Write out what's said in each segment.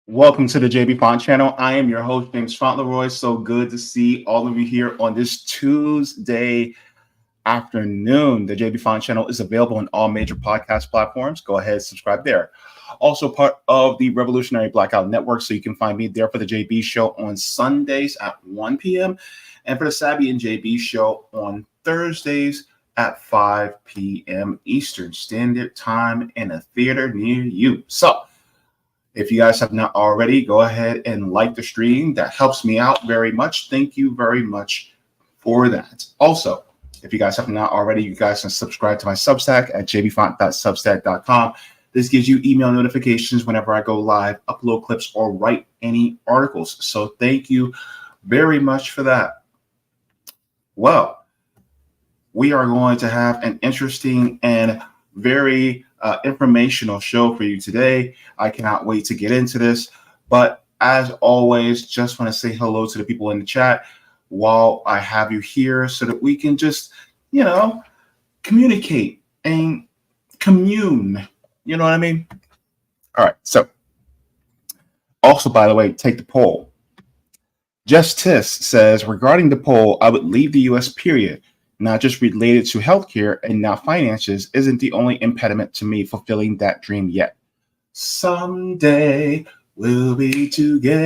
Welcome to the Jaybefaunt channel. I am your host, James Fauntleroy. So good to see all of you here on this Tuesday afternoon. The Jaybefaunt channel is available on all major podcast platforms. Go ahead, subscribe there. Also part of the Revolutionary Blackout Network, so you can find me there for the JB Show on Sundays at 1 p.m. and for the Sabby and JB Show on Thursdays at 5 p.m. Eastern Standard Time in a theater near you. So, if you guys have not already, go ahead and like the stream. That helps me out very much. Thank you very much for that. Also, if you guys have not already, you guys can subscribe to my Substack at jaybefaunt.substack.com. This gives you email notifications whenever I go live, upload clips, or write any articles. So thank you very much for that. Well, we are going to have an interesting and very informational show for you today. I cannot wait to get into this. But as always, just want to say hello to the people in the chat while I have you here so that we can just, communicate and commune. You know what I mean? All right. So also, by the way, take the poll. Justice says, regarding the poll, I would leave the U.S. period. Not just related to healthcare and now finances isn't the only impediment to me fulfilling that dream yet. Someday we'll be together.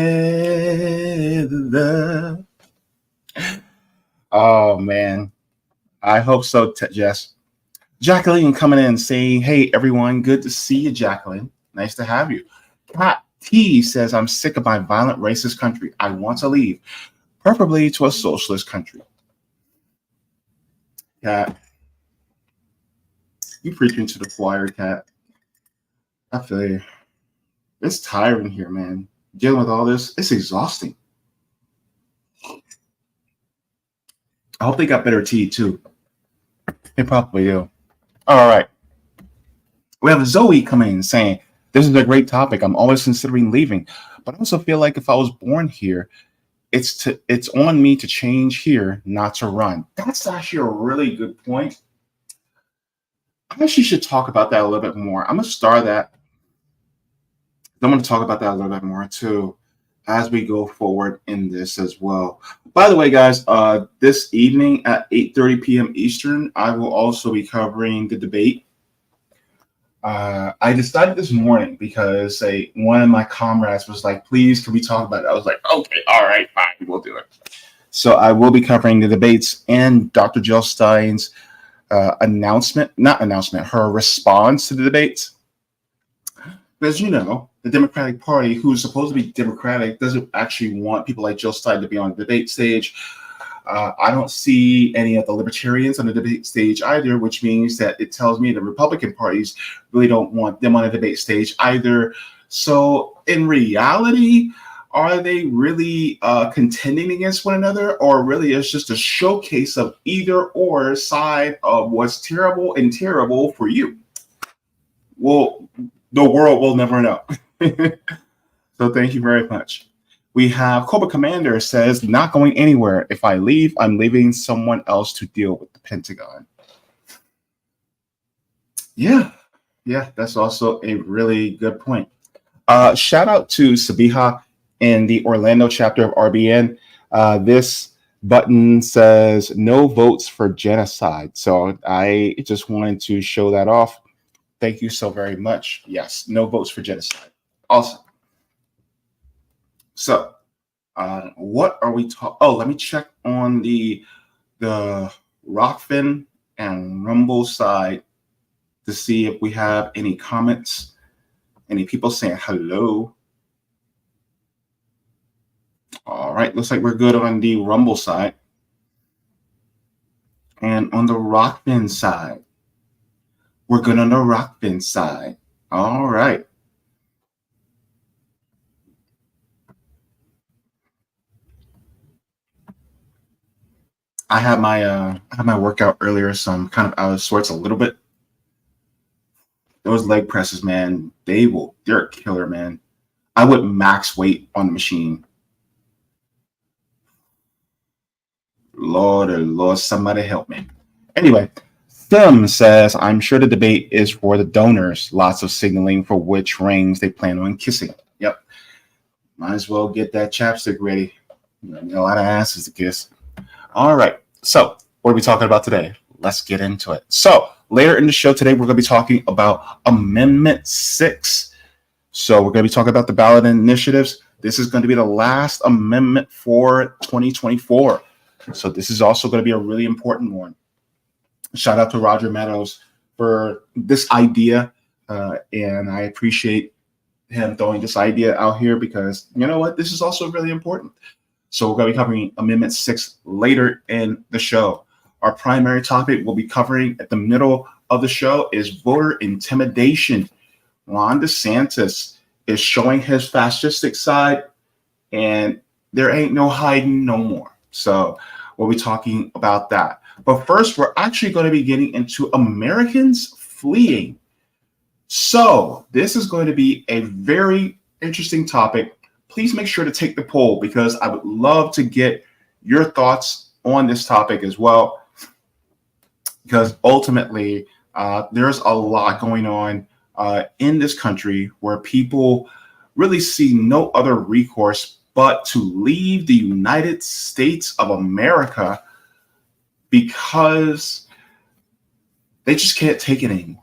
Oh, man. I hope so, Jess. Jacqueline coming in saying, hey, everyone. Good to see you, Jacqueline. Nice to have you. Pat T says, I'm sick of my violent, racist country. I want to leave, preferably to a socialist country. Cat, you preaching to the choir, Cat. I feel you. It's tiring here, man. Dealing with all this, it's exhausting. I hope they got better tea, too. They probably do. All right. We have Zoe coming in saying, this is a great topic. I'm always considering leaving, but I also feel like if I was born here, it's on me to change here, not to run. That's actually a really good point. I actually should talk about that a little bit more. I'm going to start that. I'm going to talk about that a little bit more, too, as we go forward in this as well. By the way, guys, this evening at 8:30 p.m. Eastern, I will also be covering the debate. I decided this morning because one of my comrades was like, please, can we talk about it? I was like, okay, all right, fine, we'll do it. So I will be covering the debates and Dr. Jill Stein's her response to the debates. Because, the Democratic Party, who's supposed to be Democratic, doesn't actually want people like Jill Stein to be on the debate stage. I don't see any of the libertarians on the debate stage either, which means that it tells me the Republican parties really don't want them on the debate stage either. So in reality, are they really contending against one another, or really it's just a showcase of either or side of what's terrible and terrible for you? Well, the world will never know. So thank you very much. We have Cobra Commander says, not going anywhere. If I leave, I'm leaving someone else to deal with the Pentagon. Yeah, that's also a really good point. Shout out to Sabiha in the Orlando chapter of RBN. This button says no votes for genocide. So I just wanted to show that off. Thank you so very much. Yes, no votes for genocide. Awesome. So, what are we talking? Oh, let me check on the Rockfin and Rumble side to see if we have any comments, any people saying hello. All right, looks like we're good on the Rumble side. And on the Rockfin side, we're good on the Rockfin side. All right. I had my workout earlier, so I'm kind of out of sorts a little bit. Those leg presses, man, they're a killer, man. I went max weight on the machine. Lord, somebody help me. Anyway, Thim says, I'm sure the debate is for the donors. Lots of signaling for which rings they plan on kissing. Yep. Might as well get that chapstick ready. A lot of asses to kiss. All right. So, what are we talking about today? Let's get into it. So, later in the show today, we're going to be talking about Amendment 6. So, we're going to be talking about the ballot initiatives. This is going to be the last amendment for 2024. So, this is also going to be a really important one. Shout out to Roger Meadows for this idea. And I appreciate him throwing this idea out here because, you know what, this is also really important. So we're going to be covering Amendment 6 later in the show. Our primary topic we'll be covering at the middle of the show is voter intimidation. Ron DeSantis is showing his fascistic side, and there ain't no hiding no more. So we'll be talking about that. But first, we're actually going to be getting into Americans fleeing. So this is going to be a very interesting topic. Please make sure to take the poll because I would love to get your thoughts on this topic as well. Because ultimately, there's a lot going on in this country where people really see no other recourse but to leave the United States of America because they just can't take it anymore.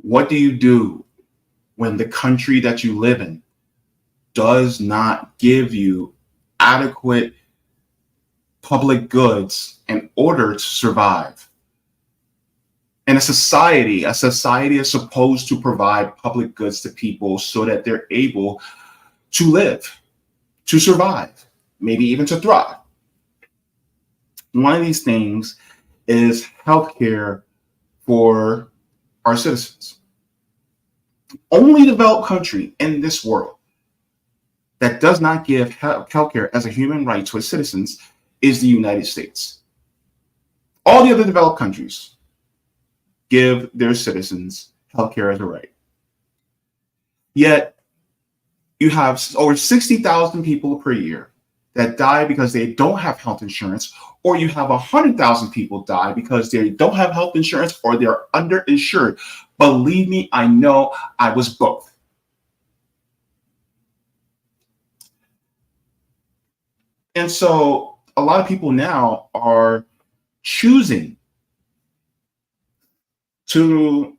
What do you do when the country that you live in does not give you adequate public goods in order to survive? And a society is supposed to provide public goods to people so that they're able to live, to survive, maybe even to thrive. One of these things is healthcare for our citizens. Only developed country in this world that does not give healthcare as a human right to its citizens is the United States. All the other developed countries give their citizens healthcare as a right. Yet you have over 60,000 people per year that die because they don't have health insurance, or you have 100,000 people die because they don't have health insurance or they're underinsured. Believe me, I know I was both. And so a lot of people now are choosing to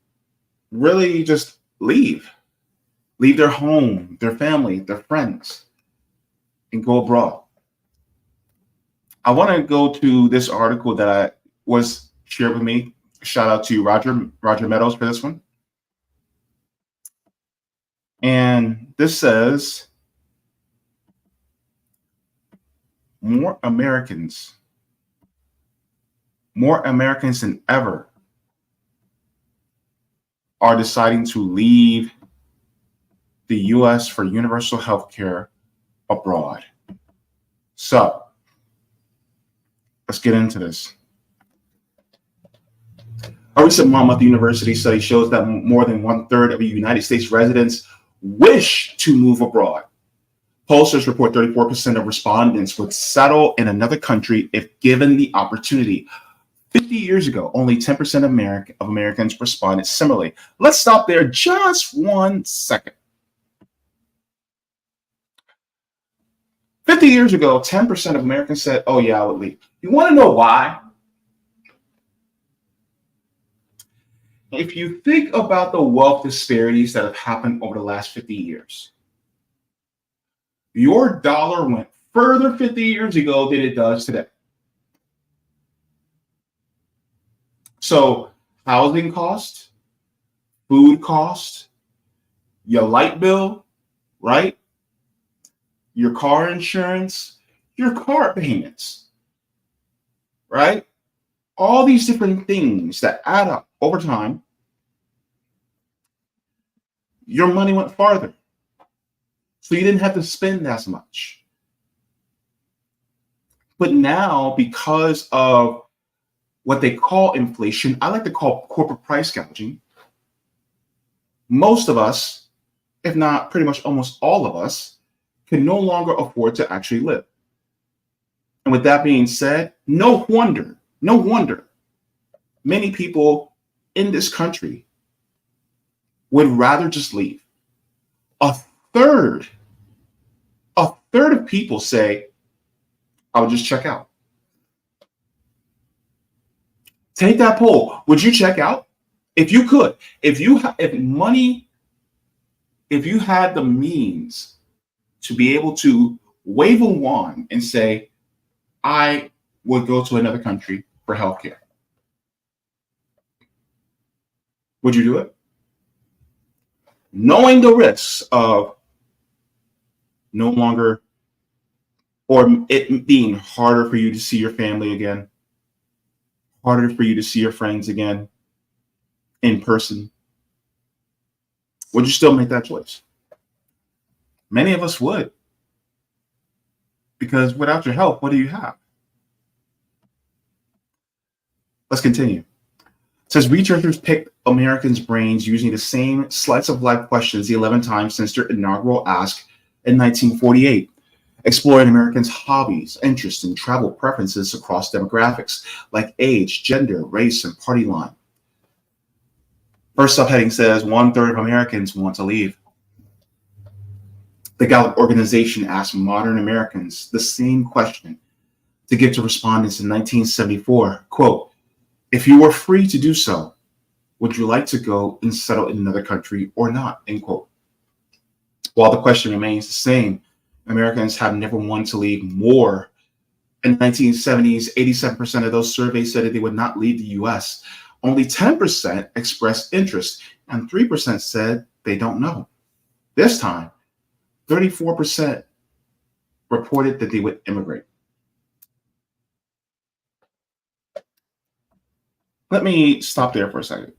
really just leave their home, their family, their friends, and go abroad. I want to go to this article that was shared with me. Shout out to Roger Meadows for this one. And this says, more Americans than ever are deciding to leave the U.S. for universal health care abroad. So let's get into this. A recent Monmouth University study shows that more than 1/3 of United States residents wish to move abroad. Pollsters report 34% of respondents would settle in another country if given the opportunity. 50 years ago, only 10% of Americans responded similarly. Let's stop there just 1 second. 50 years ago, 10% of Americans said, oh yeah, I would leave. You want to know why? If you think about the wealth disparities that have happened over the last 50 years, your dollar went further 50 years ago than it does today. So housing cost, food cost, your light bill, right? Your car insurance, your car payments, right? All these different things that add up over time, your money went farther. So you didn't have to spend as much. But now, because of what they call inflation, I like to call corporate price gouging, most of us, if not pretty much almost all of us, can no longer afford to actually live. And with that being said, no wonder many people in this country would rather just leave. A third of people say, I would just check out. Take that poll. Would you check out? If you could, if you had the means to be able to wave a wand and say, I would go to another country for healthcare, would you do it? Knowing the risks of no longer, or it being harder for you to see your family again, harder for you to see your friends again in person, would you still make that choice? Many of us would. Because without your help, what do you have? Let's continue. It says researchers picked Americans' brains using the same slice of life questions the 11 times since their inaugural ask in 1948, exploring Americans' hobbies, interests, and travel preferences across demographics like age, gender, race, and party line. First subheading says 1/3 of Americans want to leave. The Gallup organization asked modern Americans the same question to give to respondents in 1974, quote, if you were free to do so, would you like to go and settle in another country or not, end quote. While the question remains the same, Americans have never wanted to leave more. In the 1970s, 87% of those surveyed said that they would not leave the US. Only 10% expressed interest, and 3% said they don't know. This time, 34% reported that they would immigrate. Let me stop there for a second.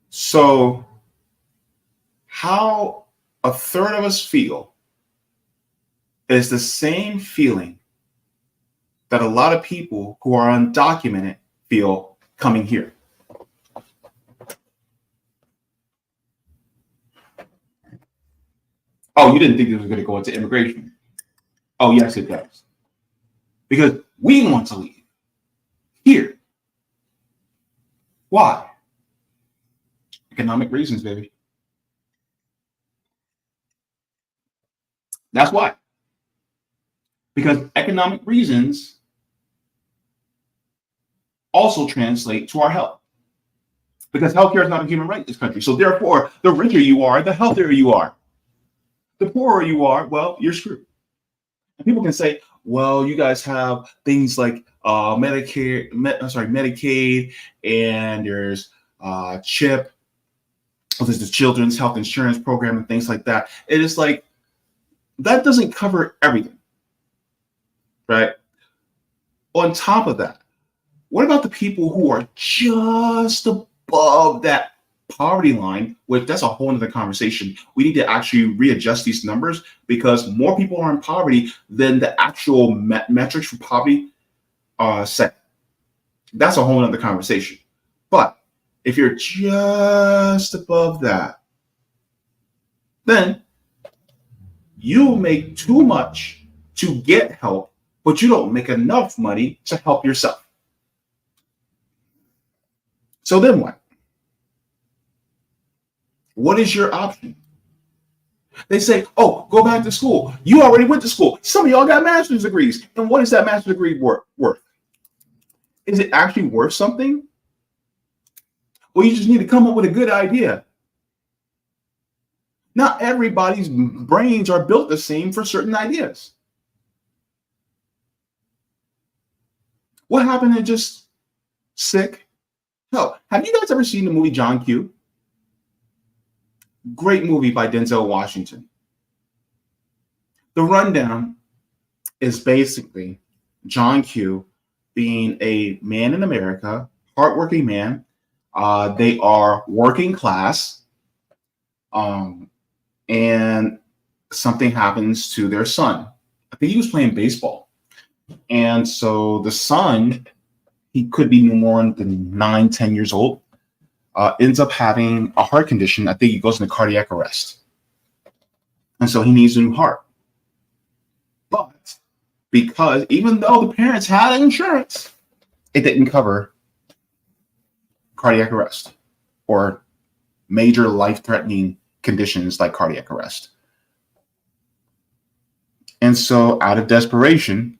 So, how a third of us feel is the same feeling that a lot of people who are undocumented feel coming here. Oh, you didn't think this was going to go into immigration? Oh, yes, it does. Because we want to leave here. Why? Economic reasons, baby. That's why. Because economic reasons also translate to our health. Because healthcare is not a human right in this country. So therefore, the richer you are, the healthier you are. The poorer you are, well, you're screwed. And people can say, well, you guys have things like Medicaid, and there's CHIP, there's the Children's Health Insurance Program and things like that. It is like, that doesn't cover everything, right? On top of that, what about the people who are just above that poverty line? Which that's a whole other conversation. We need to actually readjust these numbers because more people are in poverty than the actual metrics for poverty set. That's a whole other conversation. But if you're just above that, then you make too much to get help, but you don't make enough money to help yourself. So then what? What is your option? They say, oh, go back to school. You already went to school. Some of y'all got master's degrees. And what is that master's degree worth? Is it actually worth something? Or you just need to come up with a good idea? Not everybody's brains are built the same for certain ideas. What happened to just sick? Hell, have you guys ever seen the movie John Q? Great movie by Denzel Washington. The rundown is basically John Q being a man in America, hardworking man. They are working class. And something happens to their son. I think he was playing baseball. And so the son, he could be no more than 9-10 years old, ends up having a heart condition. I think he goes into cardiac arrest. And so he needs a new heart. But because even though the parents had insurance, it didn't cover cardiac arrest or major life-threatening conditions like cardiac arrest. And so out of desperation,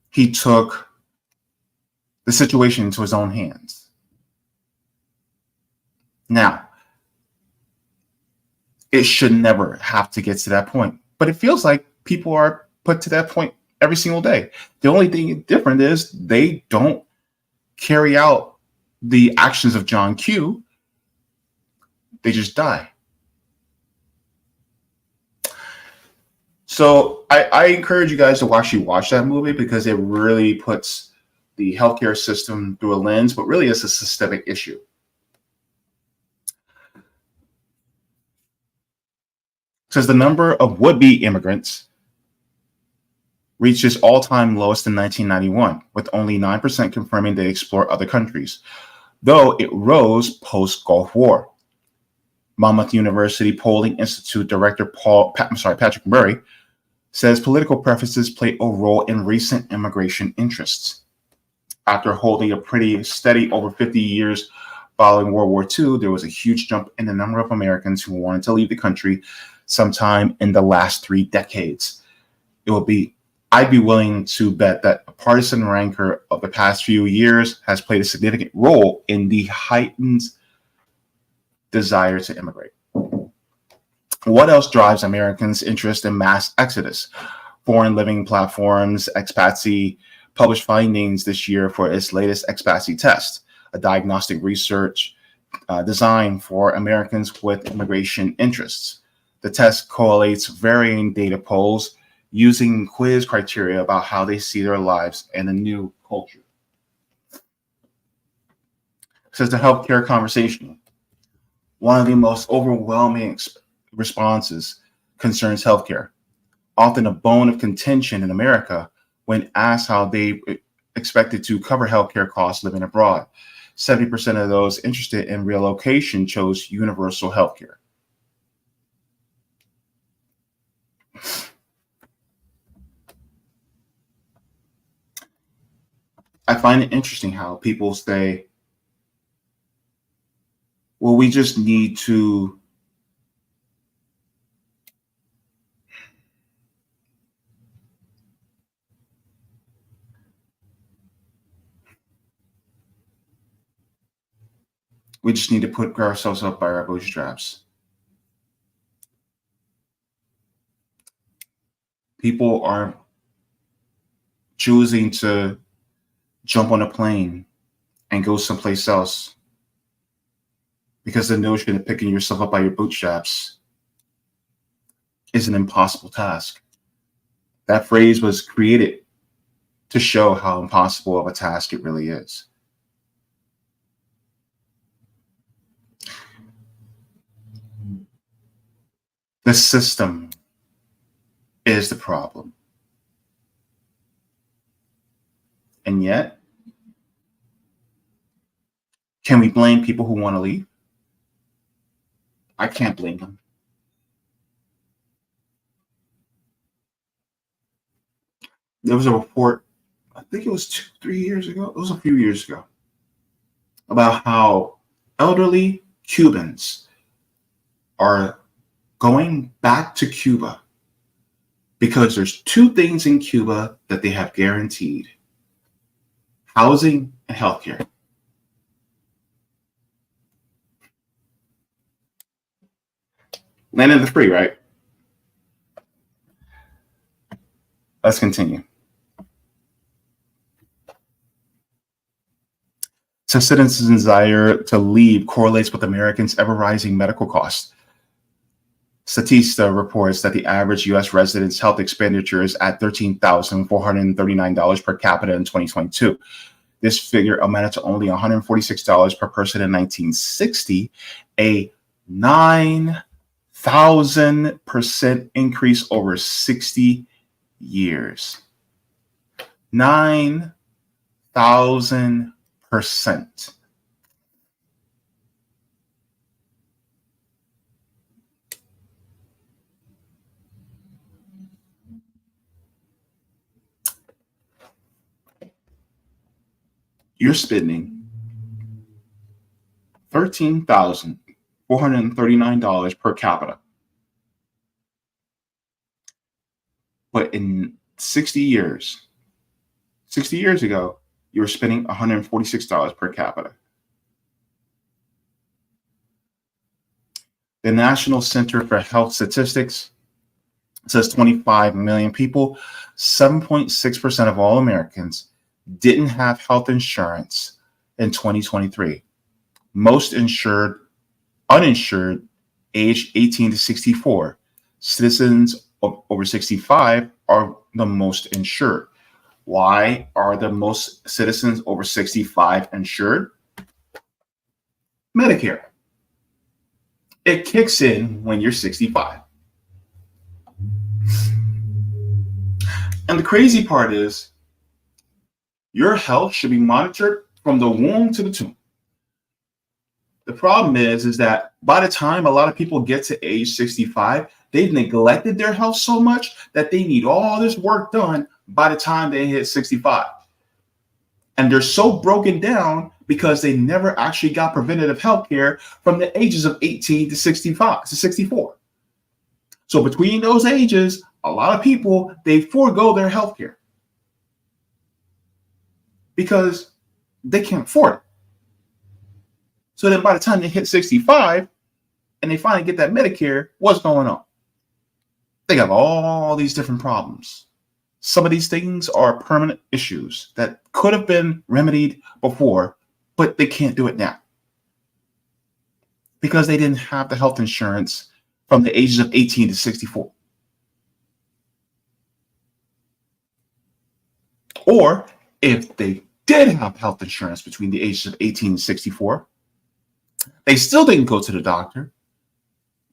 he took the situation into his own hands. Now, it should never have to get to that point, but it feels like people are put to that point every single day. The only thing different is they don't carry out the actions of John Q. They just die. So I encourage you guys to actually watch that movie because it really puts the healthcare system through a lens, but really it's a systemic issue. It says the number of would-be immigrants reached its all-time lowest in 1991, with only 9% confirming they explore other countries, though it rose post-Gulf War. Monmouth University Polling Institute Director Patrick Murray says political preferences play a role in recent immigration interests. After holding a pretty steady over 50 years following World War II, there was a huge jump in the number of Americans who wanted to leave the country sometime in the last 3 decades. I'd be willing to bet that a partisan rancor of the past few years has played a significant role in the heightened desire to immigrate. What else drives Americans' interest in mass exodus? Foreign living platforms, Expatsy, published findings this year for its latest Expatsy test, a diagnostic research designed for Americans with immigration interests. The test collates varying data polls using quiz criteria about how they see their lives in a new culture. It says the healthcare conversation. One of the most overwhelming responses concerns healthcare, often a bone of contention in America when asked how they expected to cover healthcare costs living abroad. 70% of those interested in relocation chose universal healthcare. I find it interesting how people say, well, we just need to put ourselves up by our bootstraps. People are choosing to jump on a plane and go someplace else because the notion of picking yourself up by your bootstraps is an impossible task. That phrase was created to show how impossible of a task it really is. The system is the problem. And yet, can we blame people who want to leave? I can't blame them. There was a report, I think it was 2-3 years ago, it was a few years ago, about how elderly Cubans are going back to Cuba because there's 2 things in Cuba that they have guaranteed: housing and healthcare. Land of the free, right? Let's continue. So citizens' desire to leave correlates with Americans' ever-rising medical costs. Statista reports that the average U.S. resident's health expenditure is at $13,439 per capita in 2022. This figure amounted to only $146 per person in 1960, a 9,000% increase over 60 years. 9,000%. you're spending $13,439 per capita. But in 60 years ago, you were spending $146 per capita. The National Center for Health Statistics says 25 million people, 7.6% of all Americans, didn't have health insurance in 2023. Most uninsured, age 18 to 64. Citizens over 65 are the most insured. Why are the most citizens over 65 insured? Medicare. It kicks in when you're 65. And the crazy part is, your health should be monitored from the womb to the tomb. The problem is that by the time a lot of people get to age 65, they've neglected their health so much that they need all this work done by the time they hit 65. And they're so broken down because they never actually got preventative health care from the ages of 18 to 64. So between those ages, a lot of people, they forego their health care because they can't afford it. So then by the time they hit 65 and they finally get that Medicare, what's going on? They have all these different problems. Some of these things are permanent issues that could have been remedied before, but they can't do it now because they didn't have the health insurance from the ages of 18 to 64. Or if they did have health insurance between the ages of 18 and 64, they still didn't go to the doctor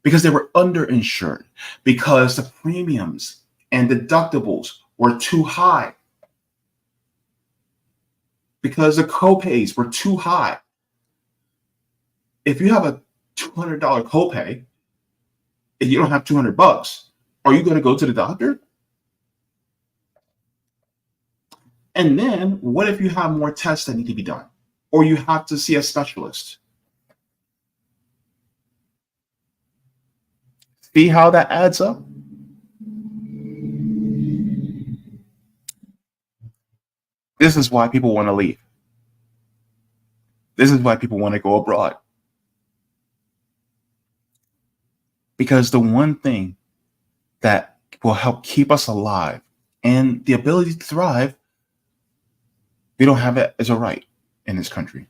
because they were underinsured, because the premiums and deductibles were too high, because the copays were too high. If you have a $200 copay and you don't have $200, are you going to go to the doctor? And then what if you have more tests that need to be done, or you have to see a specialist? See how that adds up? This is why people want to leave. This is why people want to go abroad. Because the one thing that will help keep us alive and the ability to thrive, we don't have it as a right in this country.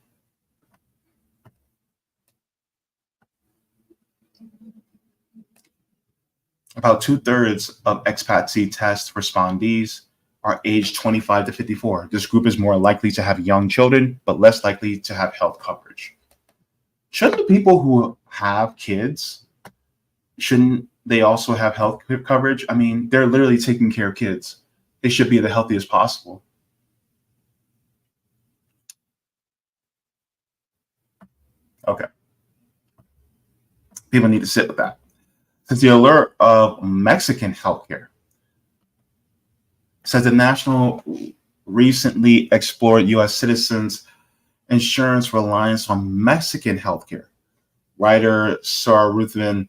About 2/3 of expatsy test respondees are aged 25 to 54. This group is more likely to have young children, but less likely to have health coverage. Shouldn't the people who have kids, shouldn't they also have health coverage? I mean, they're literally taking care of kids. They should be the healthiest possible. Okay. People need to sit with that. Since the alert of Mexican healthcare says the National recently explored U.S. citizens' insurance reliance on Mexican healthcare. Writer Sarah Ruthven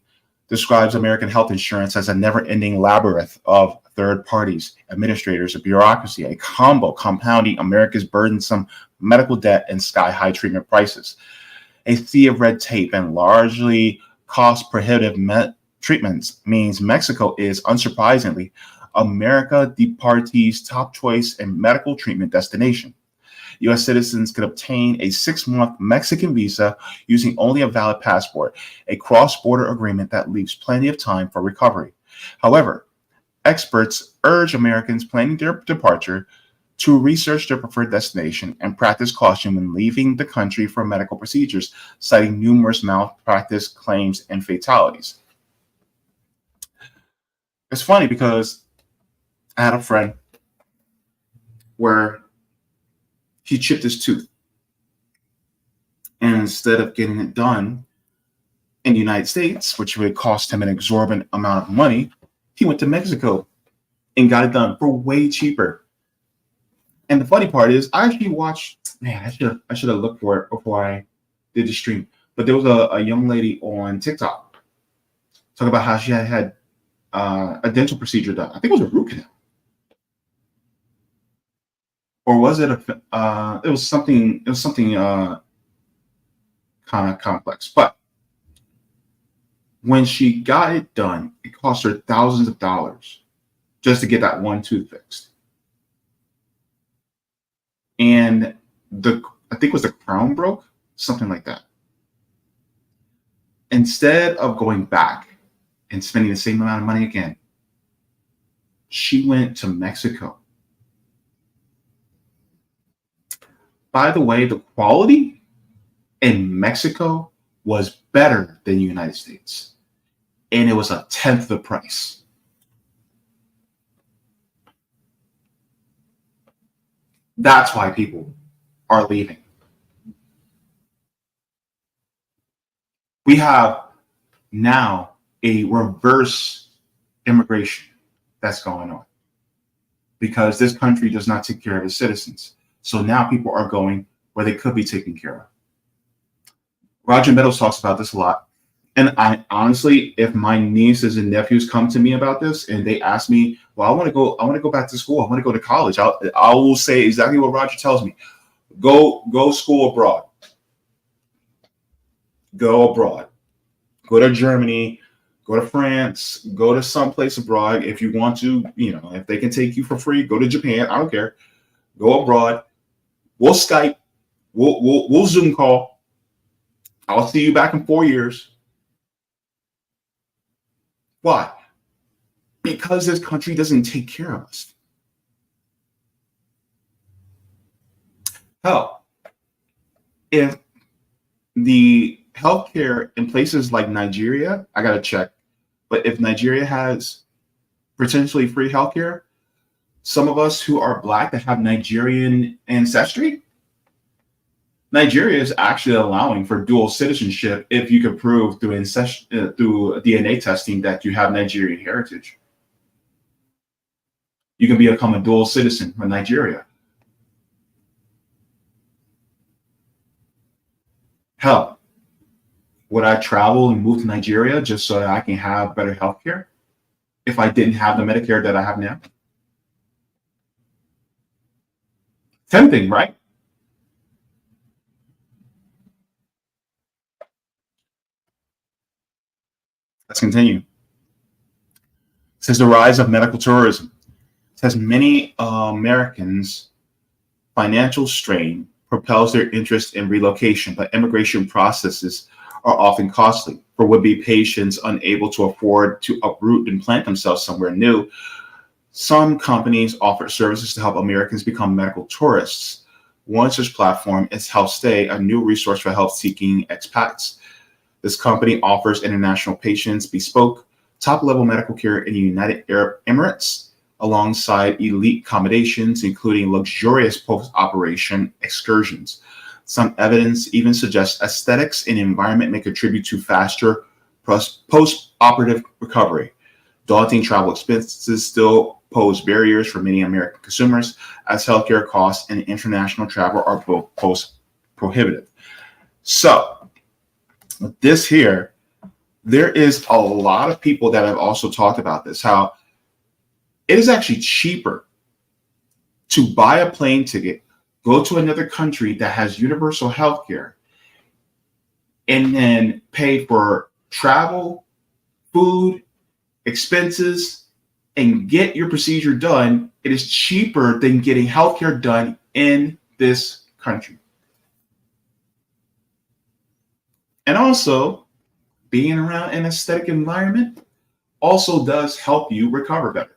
describes American health insurance as a never-ending labyrinth of third parties, administrators, and bureaucracy, a combo compounding America's burdensome medical debt and sky-high treatment prices. A sea of red tape and largely cost-prohibitive treatments means Mexico is, unsurprisingly, America the party's top choice and medical treatment destination. U.S. citizens could obtain a 6-month Mexican visa using only a valid passport, a cross-border agreement that leaves plenty of time for recovery. However, experts urge Americans planning their departure to research their preferred destination and practice caution when leaving the country for medical procedures, citing numerous malpractice claims and fatalities. It's funny because I had a friend where he chipped his tooth. And instead of getting it done in the United States, which would cost him an exorbitant amount of money, he went to Mexico and got it done for way cheaper. And the funny part is, I actually watched Man, I should have looked for it before I did the stream. But there was a young lady on TikTok talking about how she had a dental procedure done. I think it was a root canal, or was it a? It was something. It was something kind of complex. But when she got it done, it cost her thousands of dollars just to get that one tooth fixed. And I think it was the crown broke, something like that. Instead of going back and spending the same amount of money again, she went to Mexico. By the way, the quality in Mexico was better than the United States, and it was a tenth the price. That's why people are leaving. We have now a reverse immigration that's going on because this country does not take care of its citizens. So now people are going where they could be taken care of. Roger Meadows talks about this a lot. And I honestly, if my nieces and nephews come to me about this and they ask me, well, I want to go back to school. I want to go to college. I will say exactly what Roger tells me. Go school abroad. Go abroad. Go to Germany, go to France, go to someplace abroad. If you want to, if they can take you for free, go to Japan. I don't care. Go abroad. We'll Skype. We'll Zoom call. I'll see you back in 4 years. Why? Because this country doesn't take care of us. Hell, if the healthcare in places like Nigeria, I gotta check, but if Nigeria has potentially free healthcare, some of us who are Black that have Nigerian ancestry, Nigeria is actually allowing for dual citizenship if you can prove through DNA testing that you have Nigerian heritage. You can become a dual citizen from Nigeria. Hell, would I travel and move to Nigeria just so that I can have better healthcare if I didn't have the Medicare that I have now? Tempting, right? Let's continue. It says the rise of medical tourism. It says many Americans' financial strain propels their interest in relocation, but immigration processes are often costly for would-be patients unable to afford to uproot and plant themselves somewhere new. Some companies offer services to help Americans become medical tourists. One such platform is Health Stay, a new resource for health-seeking expats. This company offers international patients bespoke, top-level medical care in the United Arab Emirates, alongside elite accommodations, including luxurious post-operation excursions. Some evidence even suggests aesthetics and environment may contribute to faster post-operative recovery. Daunting travel expenses still pose barriers for many American consumers, as healthcare costs and international travel are both prohibitive. So, this here, there is a lot of people that have also talked about this, how it is actually cheaper to buy a plane ticket, go to another country that has universal health care, and then pay for travel, food, expenses, and get your procedure done. It is cheaper than getting healthcare done in this country. And also, being around an aesthetic environment also does help you recover better.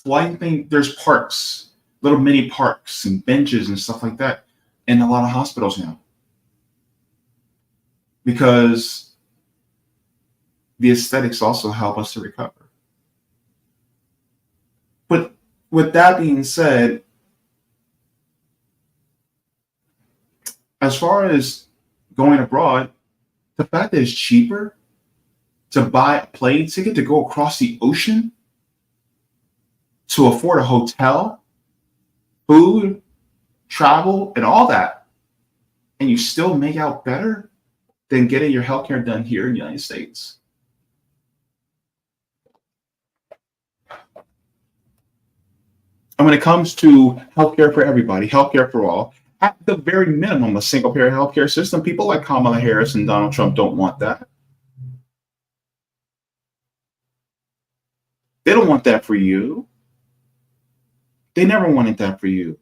Why do you think there's parks, little mini parks and benches and stuff like that in a lot of hospitals now? Because the aesthetics also help us to recover. But with that being said, as far as going abroad, the fact that it's cheaper to buy a plane ticket to go across the ocean, to afford a hotel, food, travel, and all that, and you still make out better than getting your healthcare done here in the United States. And when it comes to healthcare for everybody, healthcare for all, at the very minimum, a single payer healthcare system, people like Kamala Harris and Donald Trump don't want that. They don't want that for you. They never wanted that for you.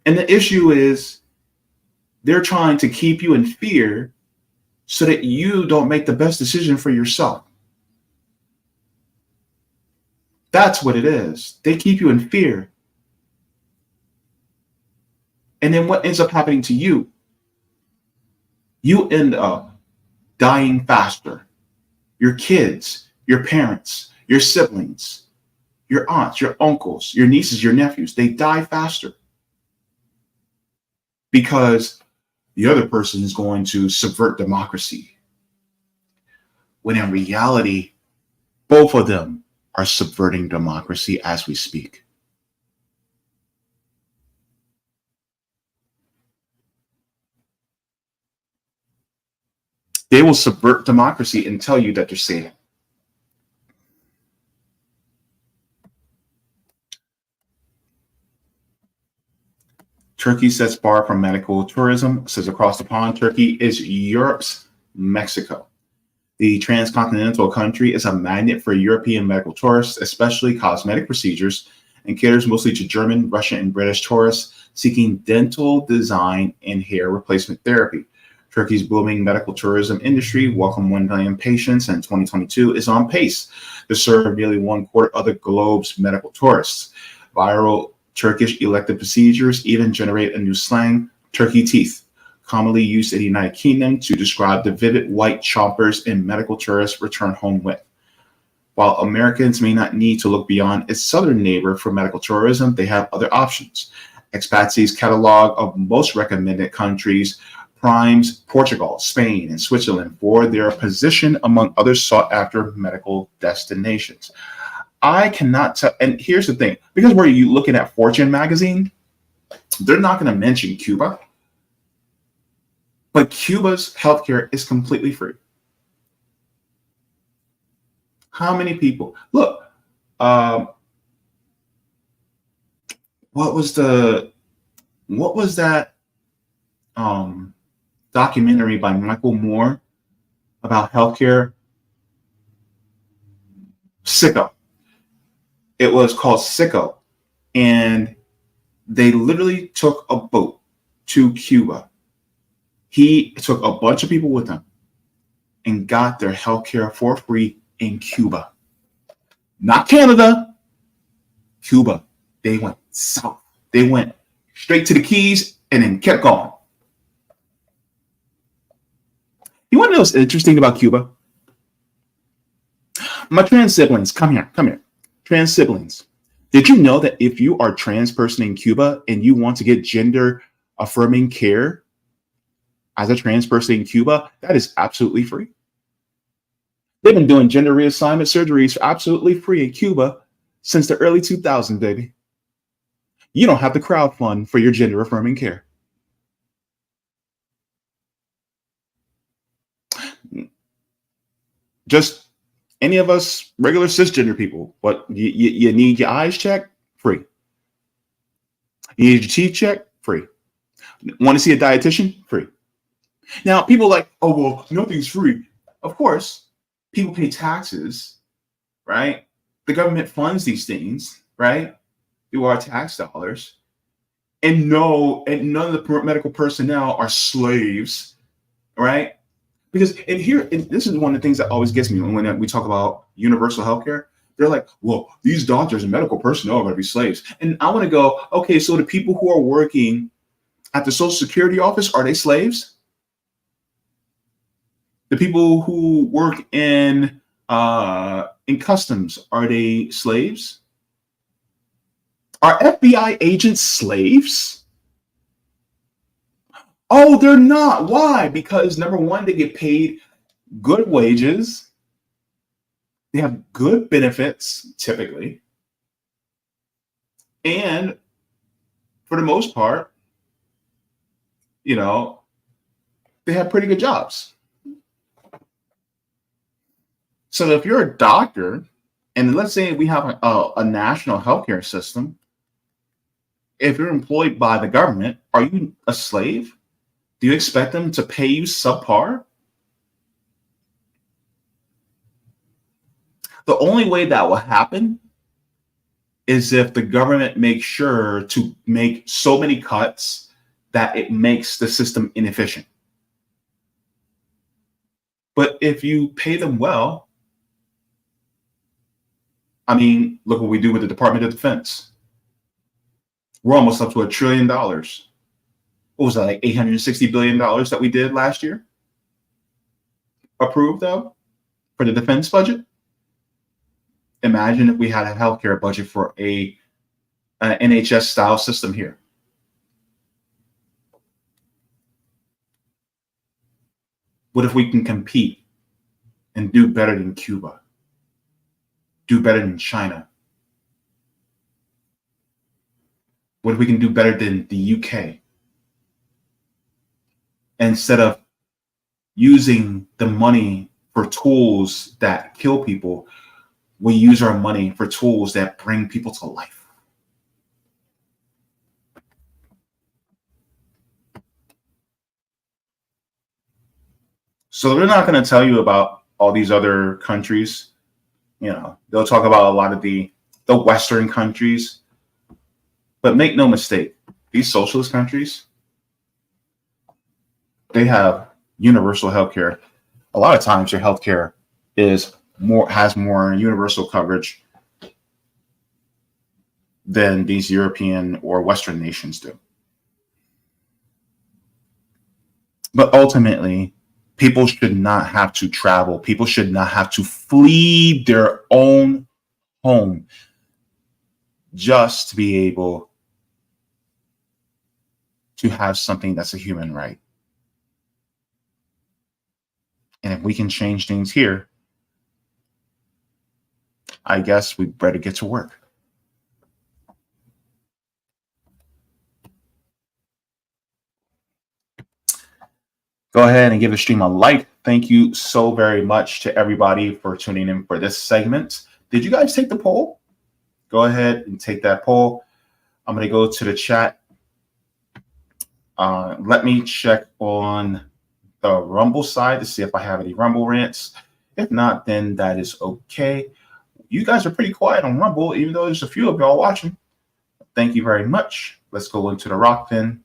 And the issue is they're trying to keep you in fear so that you don't make the best decision for yourself. That's what it is. They keep you in fear. And then what ends up happening to you? You end up dying faster. Your kids, your parents, your siblings, your aunts, your uncles, your nieces, your nephews, they die faster because the other person is going to subvert democracy. When in reality, both of them are subverting democracy as we speak. They will subvert democracy and tell you that they're safe. Turkey sets bar for medical tourism, says across the pond, Turkey is Europe's Mexico. The transcontinental country is a magnet for European medical tourists, especially cosmetic procedures, and caters mostly to German, Russian, and British tourists seeking dental design and hair replacement therapy. Turkey's booming medical tourism industry, welcomed 1 million patients in 2022, is on pace to serve nearly 1/4 of the globe's medical tourists. Viral Turkish elective procedures even generate a new slang, Turkey teeth, commonly used in the United Kingdom to describe the vivid white chompers and medical tourists return home with. While Americans may not need to look beyond its southern neighbor for medical tourism, they have other options. Expatsi's catalog of most recommended countries primes Portugal, Spain, and Switzerland for their position among other sought-after medical destinations. I cannot tell, and here's the thing, because where you looking at Fortune magazine, they're not going to mention Cuba, but Cuba's healthcare is completely free. How many people? Look, what was that documentary by Michael Moore about healthcare? Sicko. It was called Sicko, and they literally took a boat to Cuba. He took a bunch of people with him and got their healthcare for free in Cuba. Not Canada, Cuba. They went south. They went straight to the Keys and then kept going. You want to know what's interesting about Cuba? My trans siblings, come here. Trans siblings. Did you know that if you are a trans person in Cuba and you want to get gender affirming care as a trans person in Cuba, that is absolutely free? They've been doing gender reassignment surgeries absolutely free in Cuba since the early 2000s, baby. You don't have to crowdfund for your gender affirming care. Just any of us regular cisgender people, what you need your eyes checked? Free. You need your teeth checked? Free. Want to see a dietitian? Free. Now, people are like, oh, well, nothing's free. Of course, people pay taxes, right? The government funds these things, right? Through our tax dollars. And none of the medical personnel are slaves, right? Because this is one of the things that always gets me when we talk about universal healthcare. They're like, well, these doctors and medical personnel are going to be slaves. And I want to go, okay, so the people who are working at the Social Security office, are they slaves? The people who work in customs, are they slaves? Are FBI agents slaves? Oh, they're not. Why? Because number one, they get paid good wages. They have good benefits, typically. And for the most part, you know, they have pretty good jobs. So if you're a doctor, and let's say we have a national healthcare system, if you're employed by the government, are you a slave? Do you expect them to pay you subpar? The only way that will happen is if the government makes sure to make so many cuts that it makes the system inefficient. But if you pay them well, I mean, look what we do with the Department of Defense. We're almost up to $1 trillion. What was that, like $860 billion that we did last year? Approved of for the defense budget? Imagine if we had a healthcare budget for an NHS style system here. What if we can compete and do better than Cuba? Do better than China? What if we can do better than the UK? Instead of using the money for tools that kill people, we use our money for tools that bring people to life. So they're not going to tell you about all these other countries. You know, they'll talk about a lot of the Western countries. But make no mistake, these socialist countries, they have universal healthcare. A lot of times their healthcare has more universal coverage than these European or Western nations do. But ultimately, people should not have to travel. People should not have to flee their own home just to be able to have something that's a human right. And if we can change things here, I guess we better get to work. Go ahead and give the stream a like. Thank you so very much to everybody for tuning in for this segment. Did you guys take the poll? Go ahead and take that poll. I'm going to go to the chat. Let me check on the Rumble side to see if I have any Rumble rants. If not, then that is okay. You guys are pretty quiet on Rumble, even though there's a few of y'all watching. Thank you very much. Let's go into the Rockfin.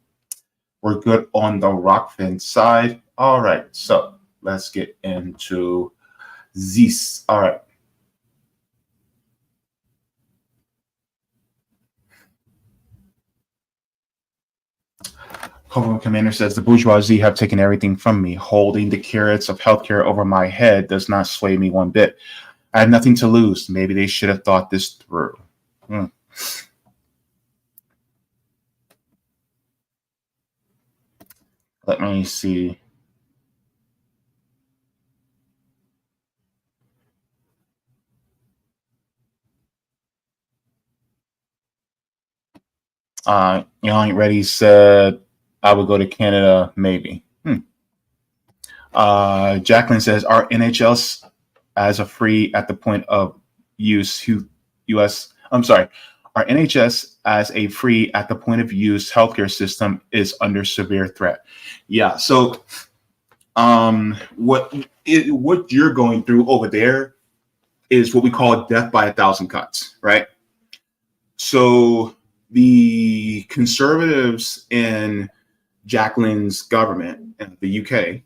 We're good on the Rockfin side. All right, so let's get into this. All right. Homeroom Commander says, the bourgeoisie have taken everything from me. Holding the carrots of healthcare over my head does not sway me one bit. I have nothing to lose. Maybe they should have thought this through. Let me see. Young Ready said, I would go to Canada, maybe. Jacqueline says, are NHLs as a free at the point of use US? I'm sorry. Our NHS as a free at the point of use healthcare system is under severe threat. Yeah. So, what you're going through over there is what we call death by 1,000 cuts, right? So the conservatives in Jacqueline's government in the UK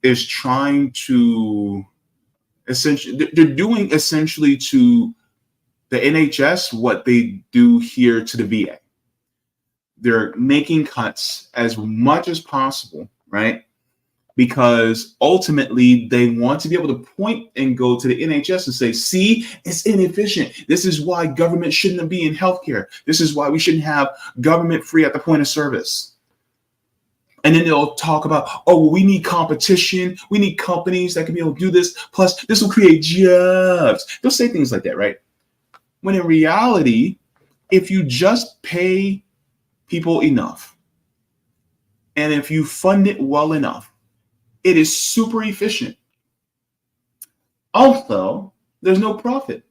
is trying to they're doing essentially to the NHS what they do here to the VA. They're making cuts as much as possible, right? Because ultimately they want to be able to point and go to the NHS and say, see, it's inefficient. This is why government shouldn't be in healthcare. This is why we shouldn't have government free at the point of service. And then they'll talk about, oh, well, we need competition. We need companies that can be able to do this. Plus, this will create jobs. They'll say things like that, right? When in reality, If you just pay people enough, and if you fund it well enough, it is super efficient. Also, there's no profit.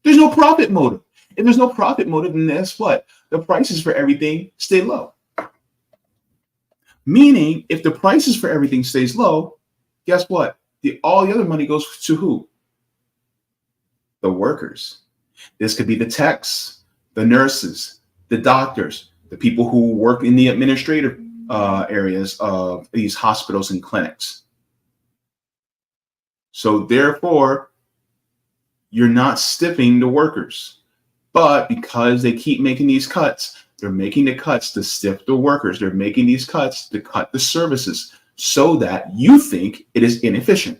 There's no profit motive. If there's no profit motive, then guess what? The prices for everything stay low. Meaning, if the prices for everything stays low, guess what? All the other money goes to who? The workers. This could be the techs, the nurses, the doctors, the people who work in the administrative areas of these hospitals and clinics. So therefore, you're not stiffing the workers. But because they keep making these cuts, they're making the cuts to stiff the workers. They're making these cuts to cut the services so that you think it is inefficient.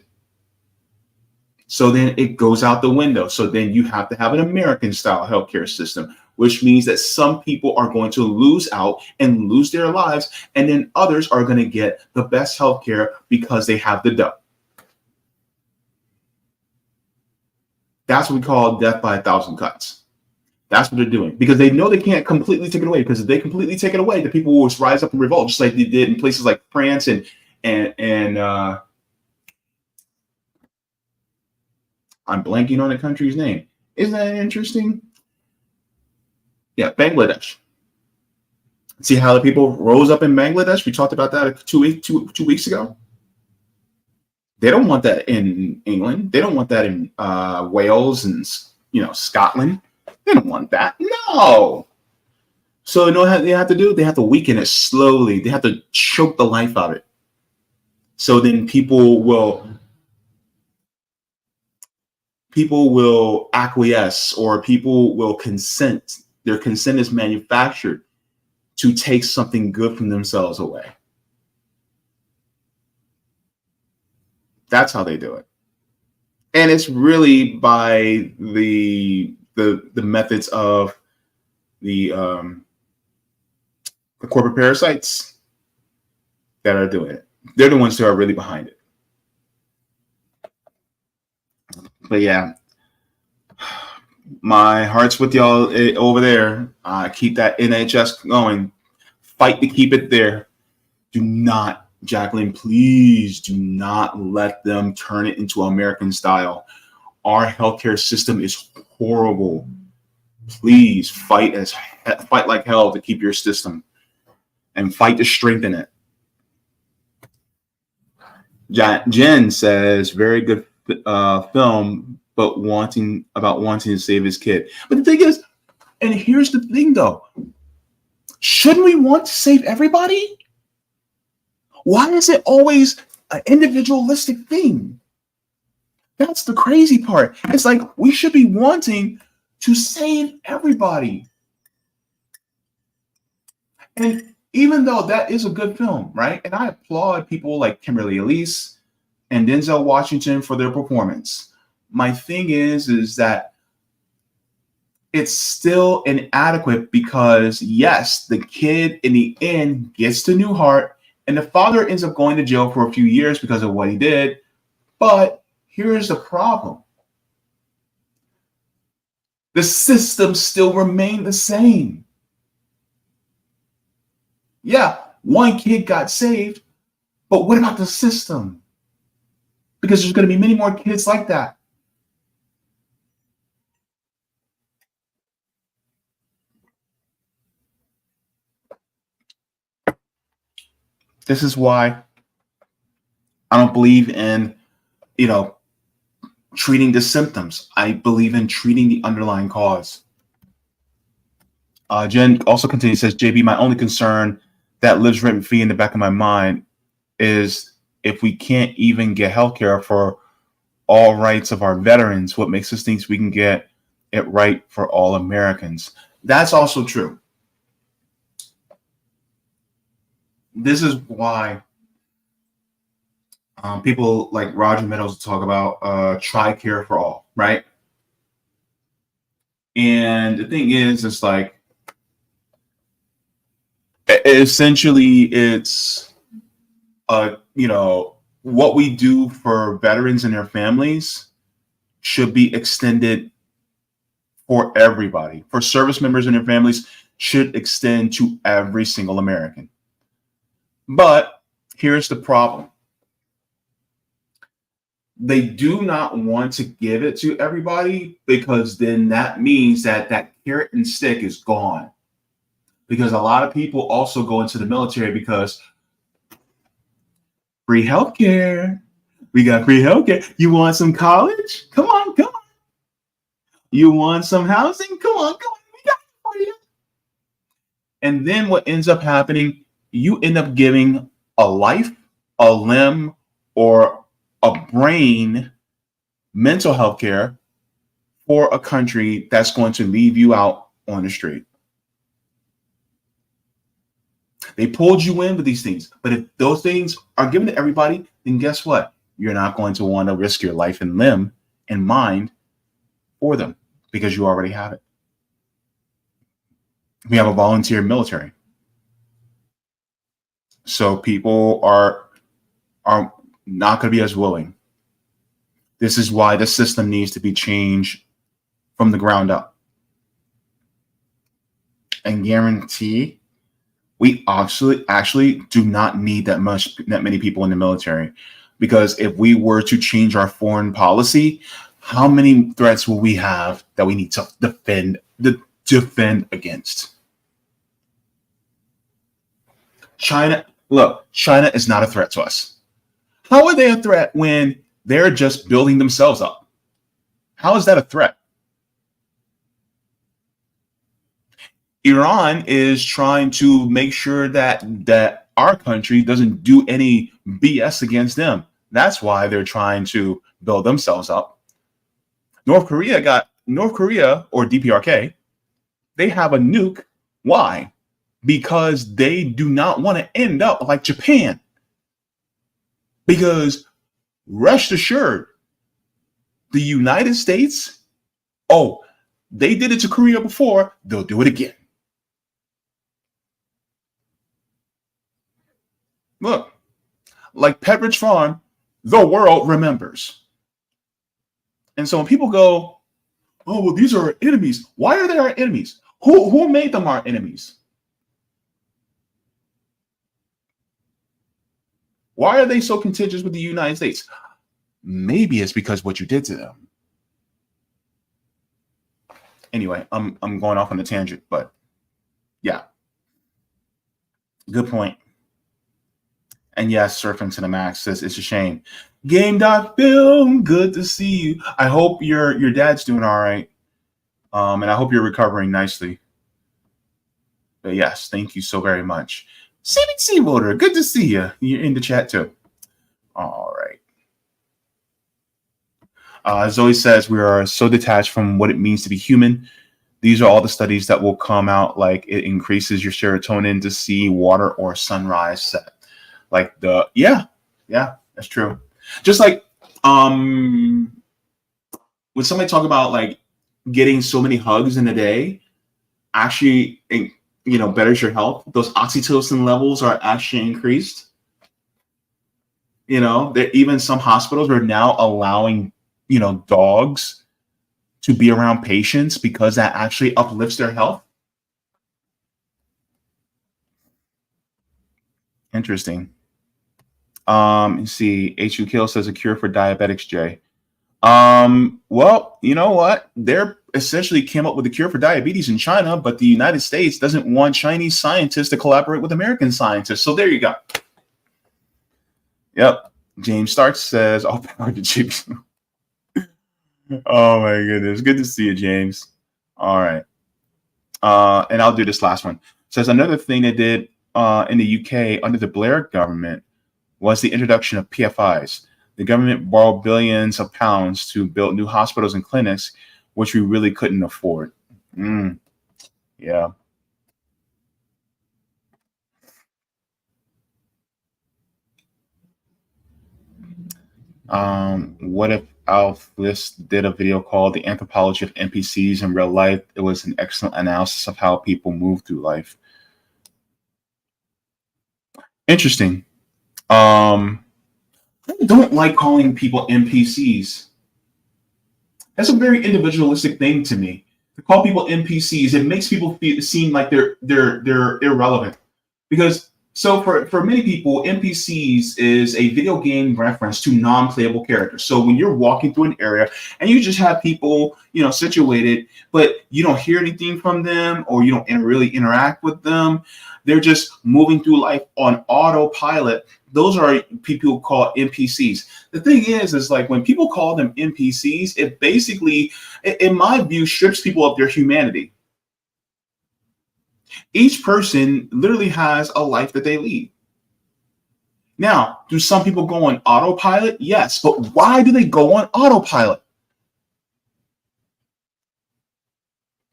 So then it goes out the window. So then you have to have an American style healthcare system, which means that some people are going to lose out and lose their lives. And then others are going to get the best healthcare because they have the dough. That's what we call death by 1,000 cuts. That's what they're doing because they know they can't completely take it away, because if they completely take it away, the people will rise up and revolt, just like they did in places like France and I'm blanking on the country's name. Isn't that interesting? Yeah, Bangladesh. See how the people rose up in Bangladesh? We talked about that two weeks ago. They don't want that in England. They don't want that in Wales and Scotland. They don't want that. No. So you know what they have to do? They have to weaken it slowly. They have to choke the life out of it. So then people will acquiesce, or people will consent. Their consent is manufactured to take something good from themselves away. That's how they do it. And it's really by the methods of the corporate parasites that are doing it. They're the ones who are really behind it. But yeah, my heart's with y'all over there. Keep that NHS going. Fight to keep it there. Do not, Jacqueline, please do not let them turn it into American style. Our healthcare system is horrible. Please fight like hell to keep your system and fight to strengthen it. Jen says, very good film, but wanting to save his kid. But the thing is, and here's the thing though, shouldn't we want to save everybody? Why is it always an individualistic thing? That's the crazy part. It's like we should be wanting to save everybody. And even though that is a good film, right? And I applaud people like Kimberly Elise and Denzel Washington for their performance. My thing is that it's still inadequate because, yes, the kid in the end gets the new heart and the father ends up going to jail for a few years because of what he did. But here's the problem. The system still remained the same. Yeah, one kid got saved, but what about the system? Because there's going to be many more kids like that. This is why I don't believe in, treating the symptoms. I believe in treating the underlying cause. Jen also continues, says, JB, my only concern that lives rent-free in the back of my mind is if we can't even get healthcare for all rights of our veterans, what makes us think we can get it right for all Americans? That's also true. This is why people like Roger Meadows talk about TRICARE for all, right? And the thing is, it's like, essentially, it's, what we do for veterans and their families should be extended for everybody, for service members and their families, should extend to every single American. But here's the problem. They do not want to give it to everybody, because then that means that that carrot and stick is gone. Because a lot of people also go into the military because free healthcare. We got free healthcare. You want some college? Come on, come on. You want some housing? Come on, come on. We got it for you. And then what ends up happening, you end up giving a life, a limb, or a brain mental health care for a country that's going to leave you out on the street. They pulled you in with these things. But if those things are given to everybody, then guess what? You're not going to want to risk your life and limb and mind for them, because you already have it. We have a volunteer military. So people are not going to be as willing. This is why the system needs to be changed from the ground up. And guarantee we actually do not need that many people in the military, because if we were to change our foreign policy, how many threats will we have that we need to defend against? China is not a threat to us. How are they a threat when they're just building themselves up? How is that a threat? Iran is trying to make sure that our country doesn't do any BS against them. That's why they're trying to build themselves up. North Korea, or DPRK, they have a nuke. Why? Because they do not want to end up like Japan. Because rest assured, the United States, they did it to Korea before, they'll do it again. Look, like Pepperidge Farm, the world remembers. And so when people go, well, these are our enemies. Why are they our enemies? Who made them our enemies? Why are they so contentious with the United States? Maybe it's because what you did to them. Anyway, I'm going off on a tangent, but yeah. Good point. And yes, Surfing to the Max says it's a shame. Game.film, good to see you. I hope your dad's doing all right. And I hope you're recovering nicely. But yes, thank you so very much. CBC voter, good to see you. You're in the chat too. All right. Zoe says we are so detached from what it means to be human. These are all the studies that will come out, like it increases your serotonin to see water or sunrise set. Like yeah, that's true. Just like when somebody talk about like getting so many hugs in a day, actually, betters your health. Those oxytocin levels are actually increased. There even some hospitals are now allowing dogs to be around patients because that actually uplifts their health. Interesting. You see, HU Kill says a cure for diabetics, Jay. Well, you know what? They're essentially came up with a cure for diabetes in China, but the United States doesn't want Chinese scientists to collaborate with American scientists. So there you go. Yep. James Stark says, all power to Chips. Oh my goodness. Good to see you, James. All right. And I'll do this last one. It says another thing they did in the UK under the Blair government was the introduction of PFIs. The government borrowed billions of pounds to build new hospitals and clinics, which we really couldn't afford. Yeah. What if Alf List did a video called The Anthropology of NPCs in Real Life? It was an excellent analysis of how people move through life. Interesting. I don't like calling people NPCs. That's a very individualistic thing to me. To call people NPCs, it makes people seem like they're irrelevant. Because so for many people, NPCs is a video game reference to non-playable characters. So when you're walking through an area and you just have people, situated, but you don't hear anything from them or you don't really interact with them, they're just moving through life on autopilot. Those are people call NPCs. The thing is like when people call them NPCs, it basically, in my view, strips people of their humanity. Each person literally has a life that they lead. Now, do some people go on autopilot? Yes, but why do they go on autopilot?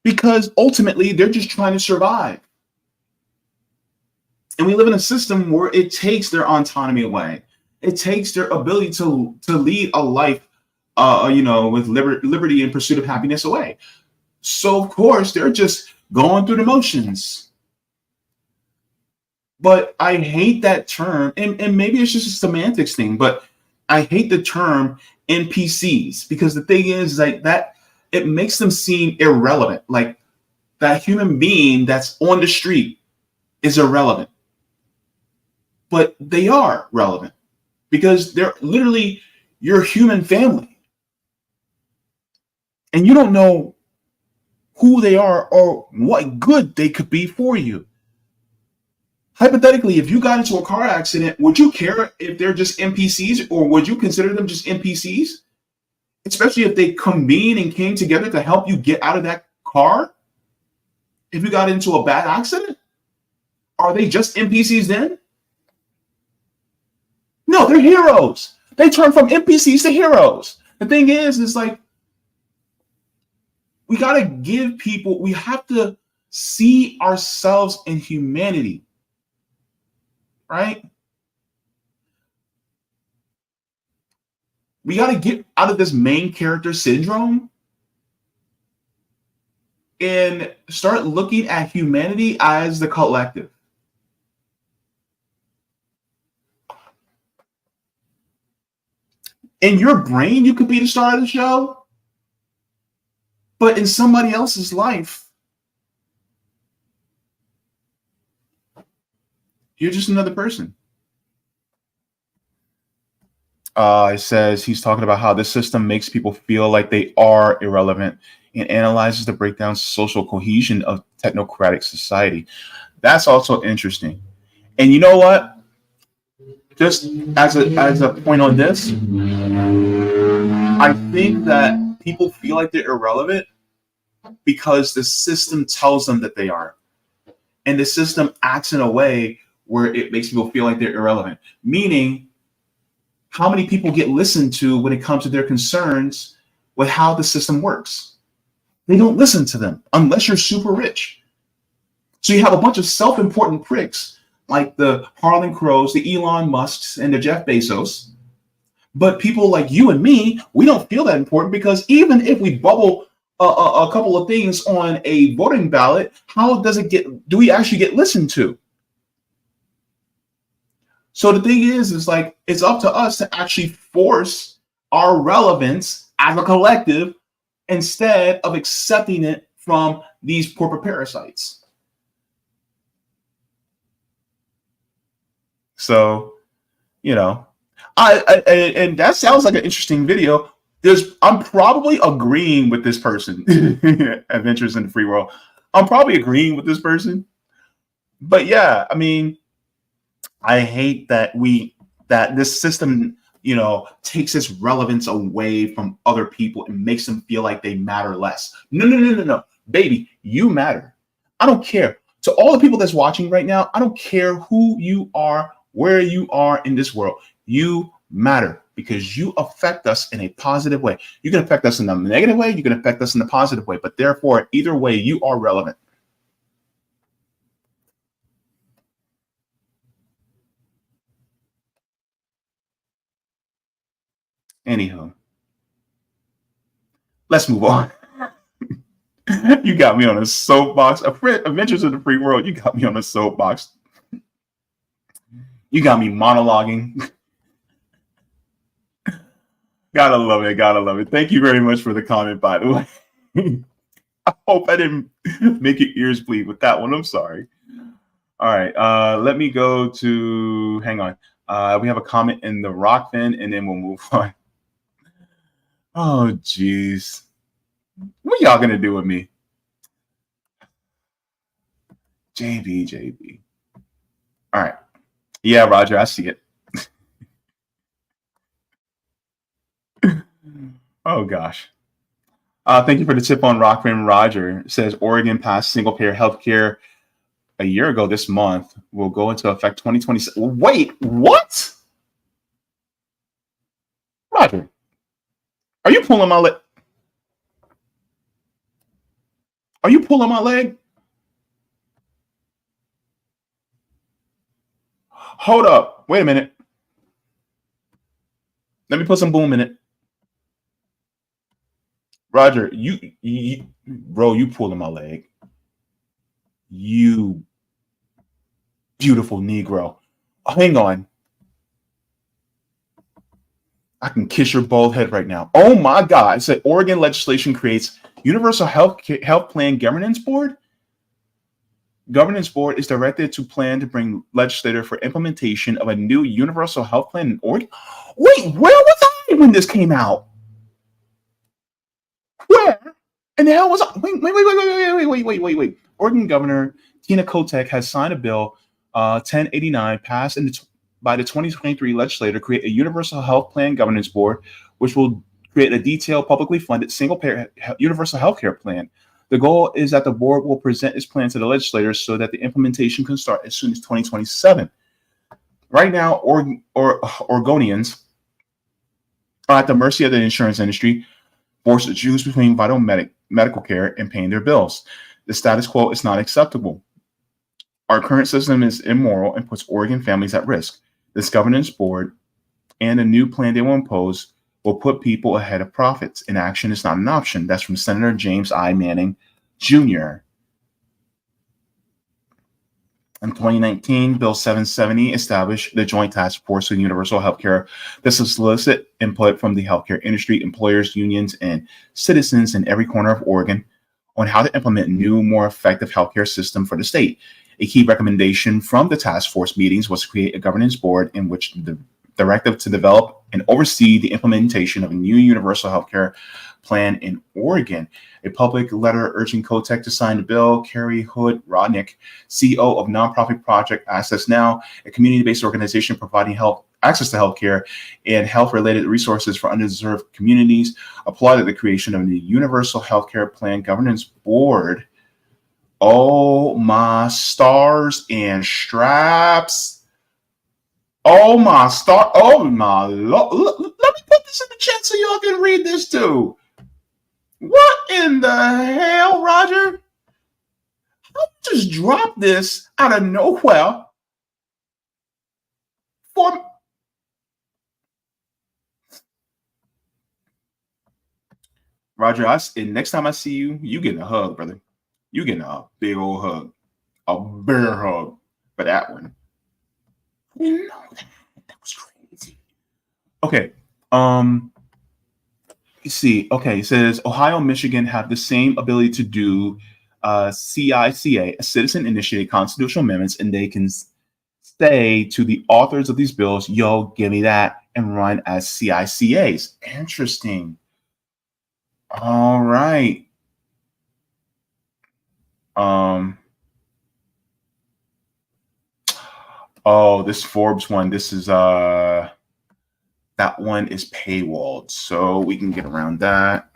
Because ultimately, they're just trying to survive. And we live in a system where it takes their autonomy away. It takes their ability to lead a life, with liberty and pursuit of happiness away. So, of course, they're just going through the motions. But I hate that term, and maybe it's just a semantics thing, but I hate the term NPCs because the thing is like that it makes them seem irrelevant. Like that human being that's on the street is irrelevant. But they are relevant because they're literally your human family. And you don't know who they are or what good they could be for you. Hypothetically, if you got into a car accident, would you care if they're just NPCs or would you consider them just NPCs? Especially if they convened and came together to help you get out of that car? If you got into a bad accident? Are they just NPCs then? No, they're heroes. They turn from NPCs to heroes. The thing is like, we got to give people, we have to see ourselves in humanity. Right? We got to get out of this main character syndrome and start looking at humanity as the collective. In your brain, you could be the star of the show, but in somebody else's life, you're just another person. It says he's talking about how this system makes people feel like they are irrelevant and analyzes the breakdown social cohesion of technocratic society. That's also interesting. And you know what? Just as a point on this, I think that people feel like they're irrelevant because the system tells them that they are. And the system acts in a way where it makes people feel like they're irrelevant. Meaning, how many people get listened to when it comes to their concerns with how the system works? They don't listen to them unless you're super rich. So you have a bunch of self-important pricks like the Harlan Crows, the Elon Musks, and the Jeff Bezos. But people like you and me, we don't feel that important because even if we bubble a couple of things on a voting ballot, how does it do we actually get listened to? So the thing is like, it's up to us to actually force our relevance as a collective instead of accepting it from these corporate parasites. So, and that sounds like an interesting video. I'm probably agreeing with this person, Adventures in the Free World. I'm probably agreeing with this person. But yeah, I mean, I hate that this system, takes its relevance away from other people and makes them feel like they matter less. No. Baby, you matter. I don't care. To all the people that's watching right now, I don't care who you are, where you are in this world. You matter because you affect us in a positive way. You can affect us in a negative way. You can affect us in a positive way. But therefore, either way, you are relevant. Anyhow, let's move on. You got me on a soapbox. Adventures in the Free World. You got me on a soapbox. You got me monologuing. Gotta love it. Gotta love it. Thank you very much for the comment, by the way. I hope I didn't make your ears bleed with that one. I'm sorry. All right. Let me go to, hang on. We have a comment in the Rockfin, and then we'll move on. Oh, geez. What y'all going to do with me? JB. All right. Yeah, Roger, I see it. Oh, gosh. Thank you for the tip on Rockfin. Roger says Oregon passed single payer healthcare a year ago this month. Will go into effect 2026. Wait, what? Roger, are you pulling my leg? Are you pulling my leg? Hold up. Wait a minute. Let me put some boom in it. Roger, bro, you pulling my leg. You beautiful Negro. Hang on. I can kiss your bald head right now. Oh my God. It said Oregon legislation creates Universal Health Plan Governance Board. Governance Board is directed to plan to bring legislator for implementation of a new universal health plan in Oregon. Wait, where was I when this came out? Where in the hell was I? Wait. Oregon Governor Tina Kotek has signed a bill 1089 passed by the 2023 legislature to create a universal health plan governance board, which will create a detailed, publicly funded, single-payer universal health care plan. The goal is that the board will present its plan to the legislators so that the implementation can start as soon as 2027. Right now, Oregonians are at the mercy of the insurance industry, forced to choose between vital medical care and paying their bills. The status quo is not acceptable. Our current system is immoral and puts Oregon families at risk. This governance board and the new plan they will impose will put people ahead of profits. Inaction is not an option. That's from Senator James I. Manning, Jr. In 2019, Bill 770 established the Joint Task Force on Universal Healthcare. This will solicit input from the healthcare industry, employers, unions, and citizens in every corner of Oregon on how to implement a new, more effective healthcare system for the state. A key recommendation from the task force meetings was to create a governance board in which the directive to develop and oversee the implementation of a new universal healthcare plan in Oregon. A public letter urging Kotek to sign the bill. Carrie Hood Rodnick, CEO of nonprofit project Access Now, a community-based organization providing health access to healthcare and health-related resources for underserved communities, applauded the creation of the Universal Healthcare Plan Governance Board. Oh my stars and straps. Oh my star. Oh my Lord. Let me put this in the chat so y'all can read this too. What in the hell, Roger? How just drop this out of nowhere for Roger? Next time I see you, you getting a hug, brother. You getting a big old hug, a bear hug for that one. You know that was crazy. Okay. You see. Okay. It says Ohio and Michigan have the same ability to do CICA, a citizen-initiated constitutional amendments, and they can say to the authors of these bills, "Yo, give me that," and run as CICAs. Interesting. All right. Oh, this Forbes one. This is that one is paywalled, so we can get around that.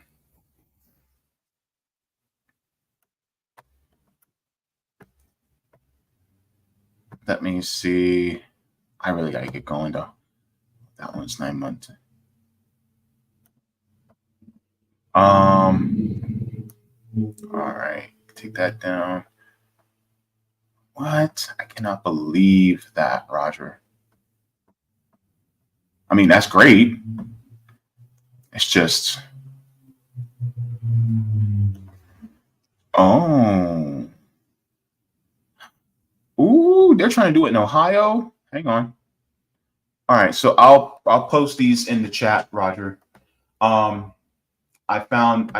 Let me see. I really gotta get going though. That one's 9 months. All right, take that down. What? I cannot believe that, Roger. I mean, that's great. It's just, oh, ooh, they're trying to do it in Ohio. Hang on. All right, so I'll post these in the chat, Roger. I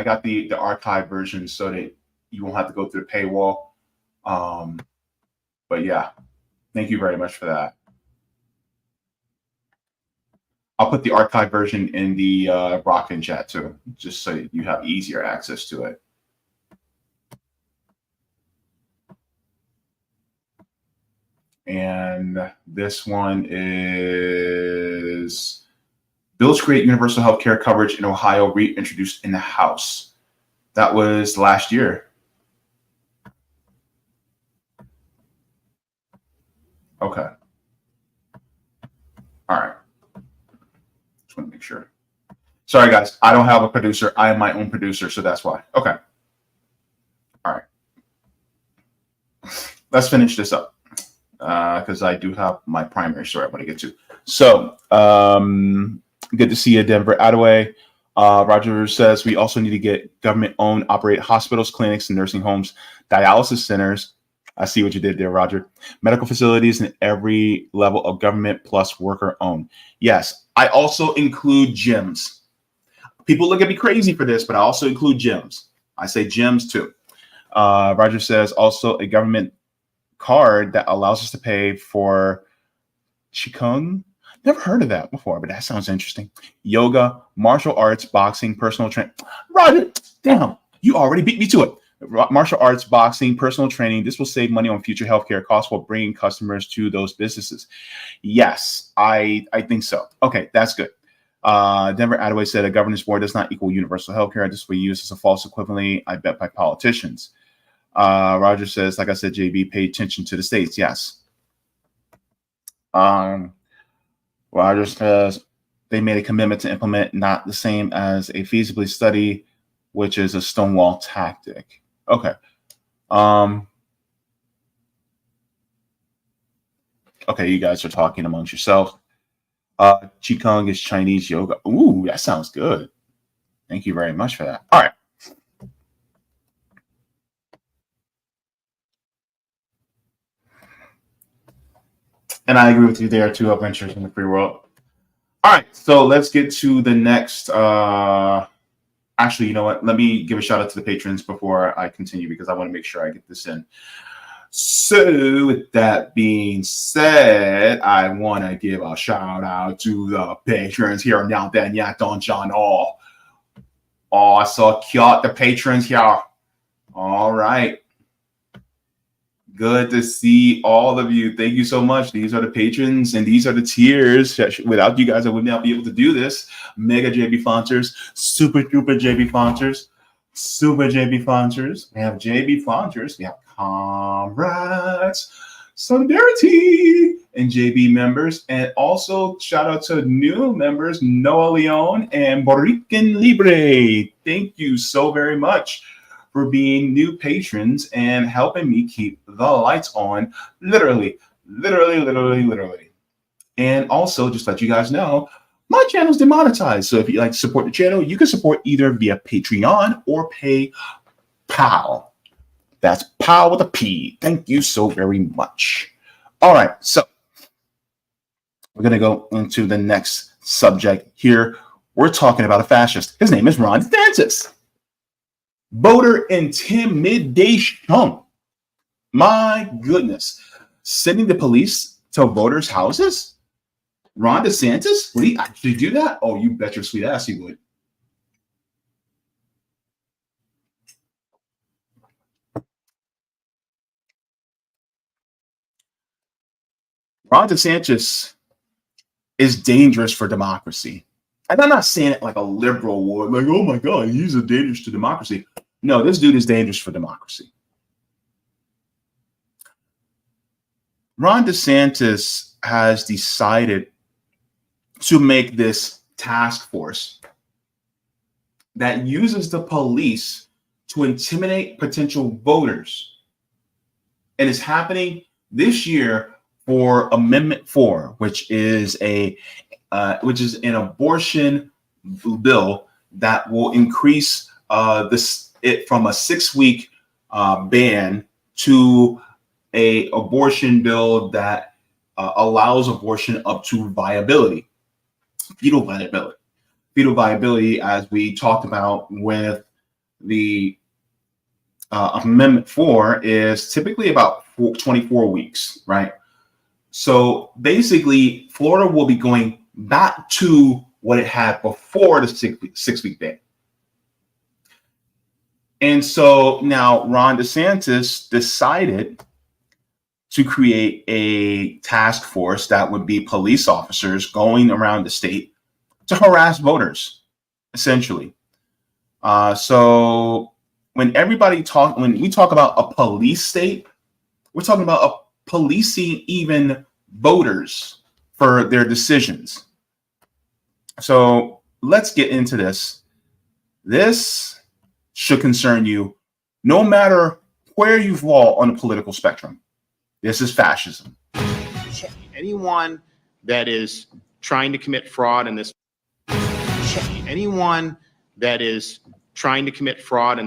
got the archive version so that you won't have to go through the paywall. But yeah, thank you very much for that. I'll put the archive version in the Brockton chat too, just so you have easier access to it. And this one is bills create universal health care coverage in Ohio reintroduced in the House. That was last year. Okay. All right. Just want to make sure. Sorry, guys. I don't have a producer. I am my own producer, so that's why. Okay. All right. Let's finish this up because I do have my primary story I want to get to. So, good to see you, Denver Attaway. Roger says we also need to get government-owned, operated hospitals, clinics, and nursing homes, dialysis centers. I see what you did there, Roger. Medical facilities in every level of government plus worker-owned. Yes, I also include gyms. People look at me crazy for this, but I also include gyms. I say gyms too. Roger says also a government card that allows us to pay for Qigong. Never heard of that before, but that sounds interesting. Yoga, martial arts, boxing, personal training. Roger, damn, you already beat me to it. Martial arts, boxing, personal training. This will save money on future healthcare costs while bringing customers to those businesses. Yes, I think so. Okay, that's good. Denver Attaway said a governance board does not equal universal healthcare. This will be used as a false equivalent, I bet, by politicians. Roger says, like I said, JB, pay attention to the states. Yes. Roger says they made a commitment to implement not the same as a feasibility study, which is a stonewall tactic. Okay. Okay, you guys are talking amongst yourselves. Qigong is Chinese yoga. Ooh, that sounds good. Thank you very much for that. All right. And I agree with you there too, adventures in the free world. All right, so let's get to the next. Actually, you know what? Let me give a shout out to the patrons before I continue because I want to make sure I get this in. So, with that being said, I want to give a shout out to the patrons here now. Then, yeah, Don John. Oh, I saw cute the patrons here. All right. Good to see all of you. Thank you so much. These are the patrons and these are the tiers. Without you guys, I would not be able to do this. Mega Jaybefaunters, super duper Jaybefaunters, super Jaybefaunters. We have Jaybefaunters. We have Comrades, Solidarity, and JB members. And also shout out to new members, Noah Leon and Borican Libre. Thank you so very much for being new patrons and helping me keep the lights on, literally. And also, just let you guys know, my channel's demonetized. So if you'd like to support the channel, you can support either via Patreon or PayPal. That's PAL with a P. Thank you so very much. All right, so we're going to go into the next subject here. We're talking about a fascist. His name is Ron DeSantis. Voter intimidation. My goodness. Sending the police to voters' houses? Ron DeSantis? Would he actually do that? Oh, you bet your sweet ass he would. Ron DeSantis is dangerous for democracy. And I'm not saying it like a liberal would, like, oh my God, he's a dangerous to democracy. No, this dude is dangerous for democracy. Ron DeSantis has decided to make this task force that uses the police to intimidate potential voters. And it's happening this year for Amendment 4, which is an abortion bill that will increase it from a 6-week ban to a abortion bill that allows abortion up to viability, fetal viability. fetal viability, as we talked about with the Amendment 4, is typically about 24 weeks, right? So basically, Florida will be going back to what it had before the 6-week ban. And so now Ron DeSantis decided to create a task force that would be police officers going around the state to harass voters, essentially. So when we talk about a police state, we're talking about policing even voters for their decisions. So let's get into this. This should concern you no matter where you fall on the political spectrum. This is fascism. Anyone that is trying to commit fraud in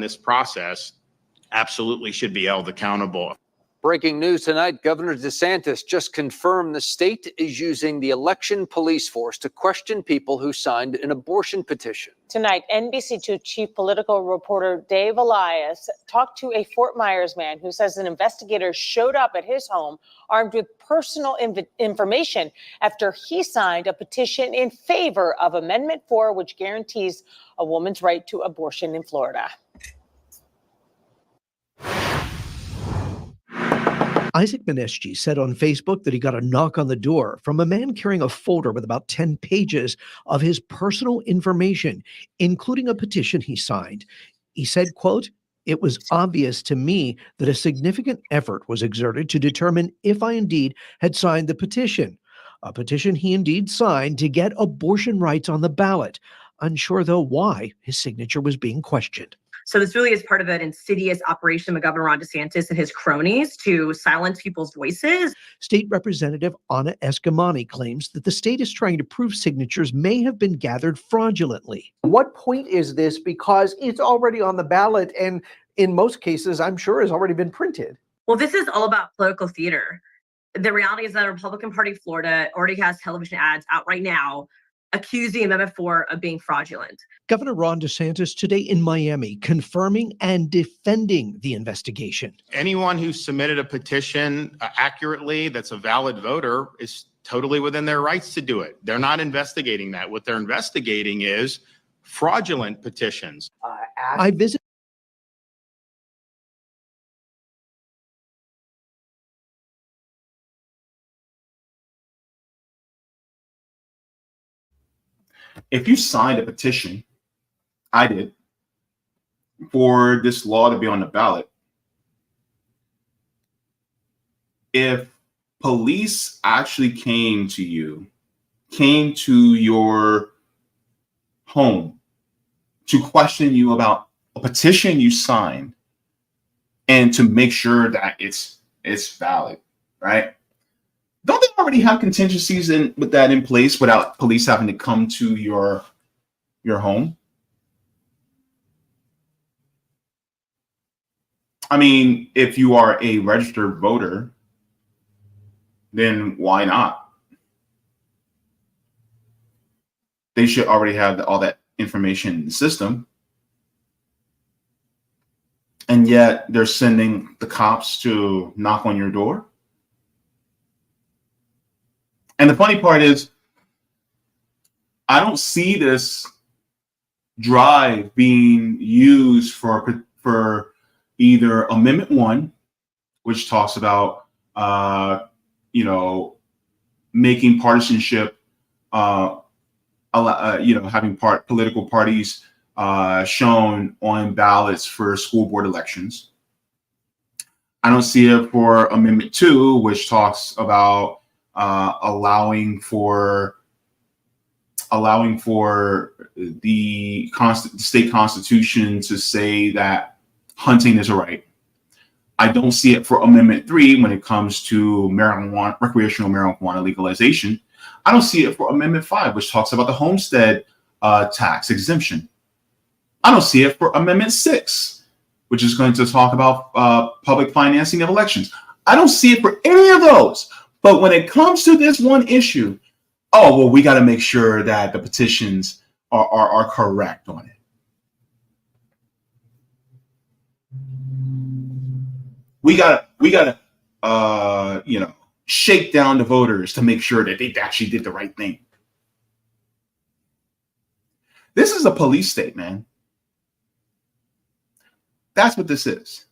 this process absolutely should be held accountable. Breaking news tonight, Governor DeSantis just confirmed the state is using the election police force to question people who signed an abortion petition. Tonight, NBC2 chief political reporter Dave Elias talked to a Fort Myers man who says an investigator showed up at his home armed with personal information after he signed a petition in favor of Amendment 4, which guarantees a woman's right to abortion in Florida. Isaac Maneschi said on Facebook that he got a knock on the door from a man carrying a folder with about 10 pages of his personal information, including a petition he signed. He said, quote, "It was obvious to me that a significant effort was exerted to determine if I indeed had signed the petition, a petition he indeed signed to get abortion rights on the ballot. Unsure, though, why his signature was being questioned." So this really is part of an insidious operation by Governor Ron DeSantis and his cronies to silence people's voices. State Representative Anna Escamani claims that the state is trying to prove signatures may have been gathered fraudulently. What point is this? Because it's already on the ballot and in most cases, I'm sure, has already been printed. Well, this is all about political theater. The reality is that the Republican Party of Florida already has television ads out right now accusing Amendment 4 of being fraudulent. Governor Ron DeSantis today in Miami confirming and defending the investigation. Anyone who submitted a petition accurately that's a valid voter is totally within their rights to do it. They're not investigating that. What they're investigating is fraudulent petitions. I visited If you signed a petition, I did, for this law to be on the ballot, if police actually came to your home to question you about a petition you signed and to make sure that it's valid, right? Don't they already have contingencies with that in place without police having to come to your home? I mean, if you are a registered voter, then why not? They should already have all that information in the system. And yet they're sending the cops to knock on your door. And the funny part is, I don't see this drive being used for either Amendment 1, which talks about making partisanship, having political parties shown on ballots for school board elections. I don't see it for Amendment 2, which talks about allowing for the state constitution to say that hunting is a right. I don't see it for Amendment 3 when it comes to recreational marijuana legalization. I don't see it for Amendment 5, which talks about the homestead tax exemption. I don't see it for Amendment 6, which is going to talk about public financing of elections. I don't see it for any of those. But when it comes to this one issue, we got to make sure that the petitions are correct on it. We gotta shake down the voters to make sure that they actually did the right thing. This is a police state, man. That's what this is.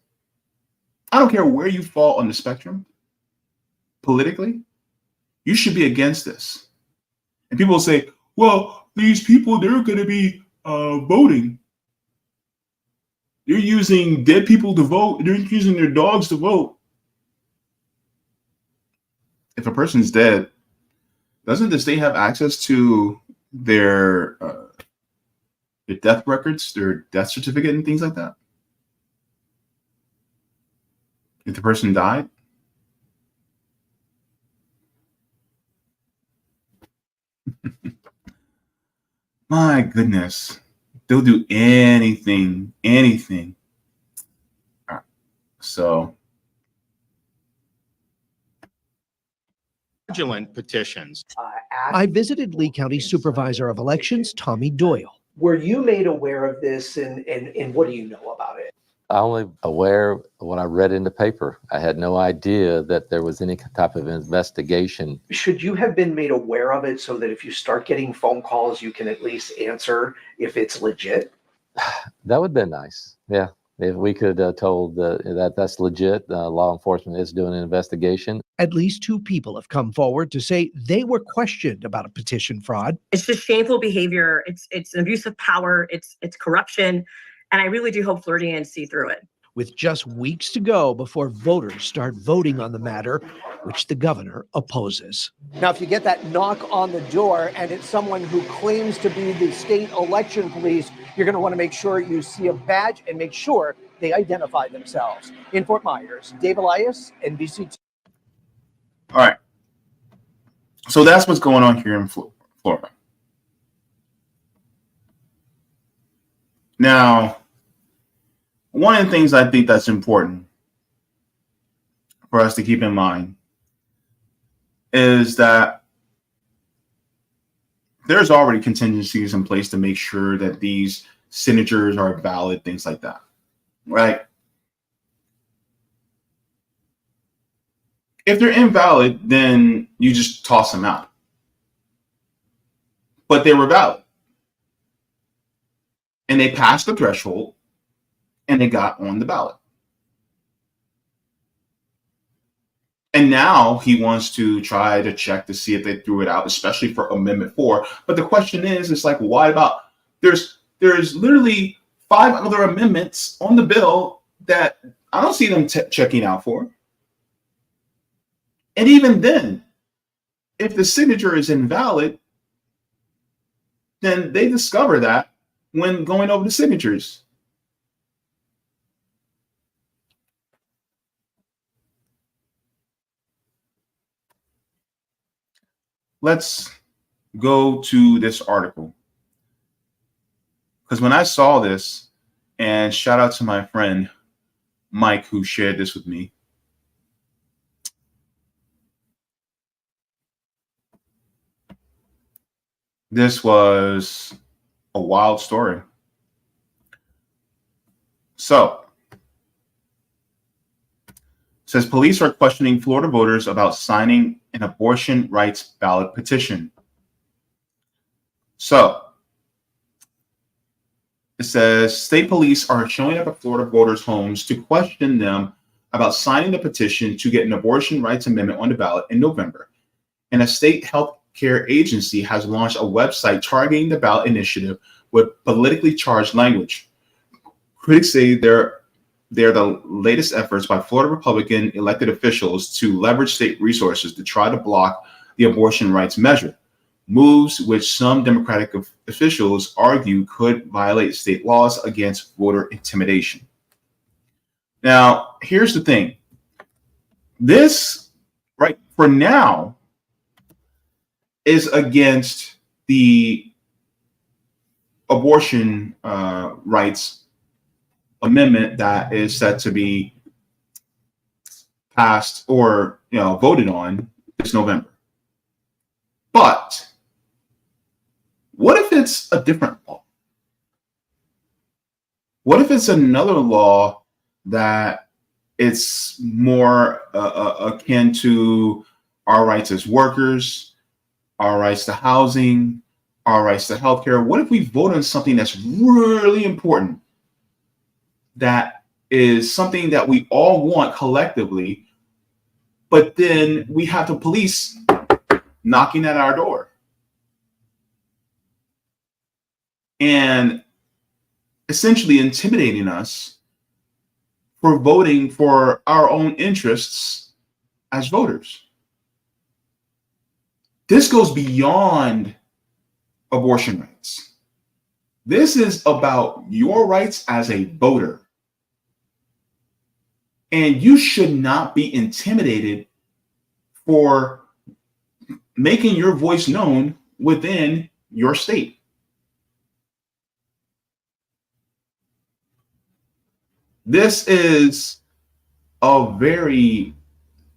I don't care where you fall on the spectrum politically, you should be against this. And people will say, well, these people, they're going to be voting. They're using dead people to vote. They're using their dogs to vote. If a person's dead, doesn't the state have access to their death records, their death certificate, and things like that? If the person died? My goodness. They'll do anything. So. Fraudulent petitions. I visited Lee County Supervisor of Elections, Tommy Doyle. Were you made aware of this, and what do you know about it? I only aware of what I read in the paper. I had no idea that there was any type of investigation. Should you have been made aware of it so that if you start getting phone calls, you can at least answer if it's legit? That would have been nice. Yeah. If we could have told that that's legit, law enforcement is doing an investigation. At least 2 people have come forward to say they were questioned about a petition fraud. It's just shameful behavior. It's an abuse of power. It's corruption. And I really do hope Floridians see through it. With just weeks to go before voters start voting on the matter, which the governor opposes. Now, if you get that knock on the door and it's someone who claims to be the state election police, you're going to want to make sure you see a badge and make sure they identify themselves. In Fort Myers, Dave Elias, NBC2. All right. So that's what's going on here in Florida. Now, one of the things I think that's important for us to keep in mind is that there's already contingencies in place to make sure that these signatures are valid, things like that, right? If they're invalid, then you just toss them out. But they were valid. And they passed the threshold and they got on the ballot. And now he wants to try to check to see if they threw it out, especially for Amendment 4. But the question is, it's like, why about there's literally 5 other amendments on the bill that I don't see them checking out for. And even then, if the signature is invalid, then they discover that when going over the signatures. Let's go to this article. Because when I saw this, and shout out to my friend Mike who shared this with me. This was a wild story. So, it says police are questioning Florida voters about signing an abortion rights ballot petition. So, it says state police are showing up at Florida voters' homes to question them about signing the petition to get an abortion rights amendment on the ballot in November. And a state health care agency has launched a website targeting the ballot initiative with politically charged language. Critics say they're the latest efforts by Florida Republican elected officials to leverage state resources to try to block the abortion rights measure, moves which some Democratic officials argue could violate state laws against voter intimidation. Now, here's the thing. This, right, for now, is against the abortion rights amendment that is set to be passed or voted on this November. But What if it's a different law? What if it's another law that it's more akin to our rights as workers, our rights to housing, our rights to healthcare? What if we vote on something that's really important, that is something that we all want collectively, but then we have the police knocking at our door and essentially intimidating us for voting for our own interests as voters? This goes beyond abortion rights. This is about your rights as a voter. And you should not be intimidated for making your voice known within your state. This is a very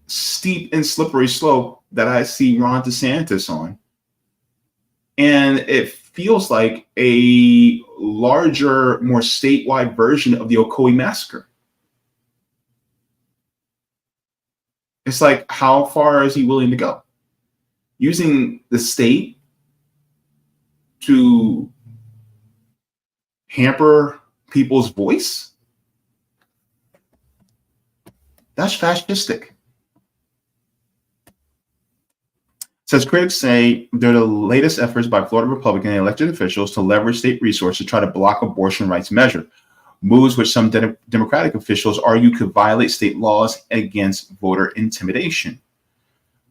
steep and slippery slope that I see Ron DeSantis on. And it feels like a larger, more statewide version of the Ocoee massacre. It's like, how far is he willing to go? Using the state to hamper people's voice? That's fascistic. Says critics say they're the latest efforts by Florida Republican elected officials to leverage state resources to try to block abortion rights measure. Moves which some Democratic officials argue could violate state laws against voter intimidation.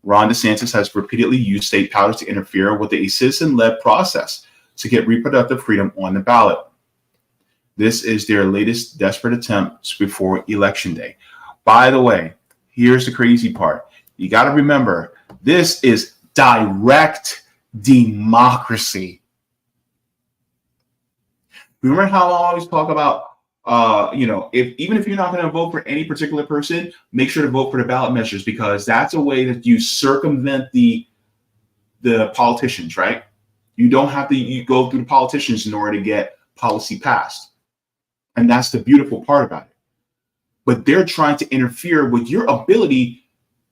Ron DeSantis has repeatedly used state powers to interfere with a citizen-led process to get reproductive freedom on the ballot. This is their latest desperate attempt before Election Day. By the way, here's the crazy part. You got to remember, this is direct democracy. Remember how I always talk about, even if you're not going to vote for any particular person, make sure to vote for the ballot measures, because that's a way that you circumvent the politicians, right? You don't have to go through the politicians in order to get policy passed. And that's the beautiful part about it. But they're trying to interfere with your ability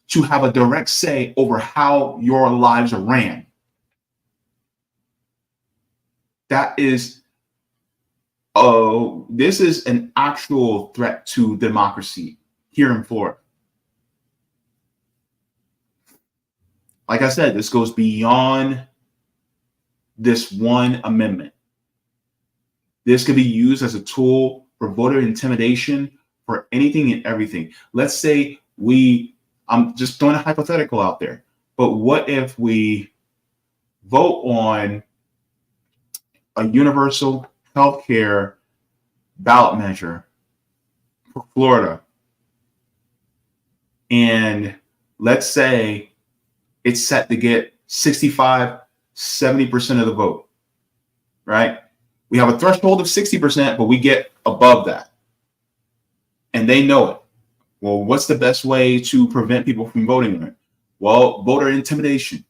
to have a direct say over how your lives are ran. This is an actual threat to democracy here in Florida. Like I said, this goes beyond this one amendment. This could be used as a tool for voter intimidation for anything and everything. Let's say I'm just throwing a hypothetical out there, but what if we vote on a universal healthcare ballot measure for Florida, and let's say it's set to get 65, 70% of the vote, right? We have a threshold of 60%, but we get above that. And they know it. Well, what's the best way to prevent people from voting on it? Well, voter intimidation.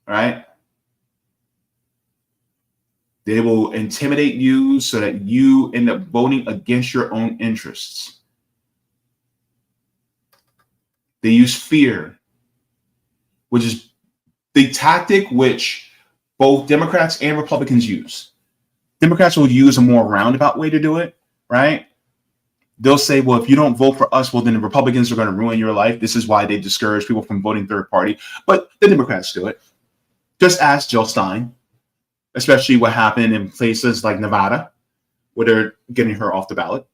All right? They will intimidate you so that you end up voting against your own interests. They use fear, which is the tactic which both Democrats and Republicans use. Democrats will use a more roundabout way to do it, right? They'll say, well, if you don't vote for us, well, then the Republicans are going to ruin your life. This is why they discourage people from voting third party. But the Democrats do it. Just ask Jill Stein, especially what happened in places like Nevada, where they're getting her off the ballot.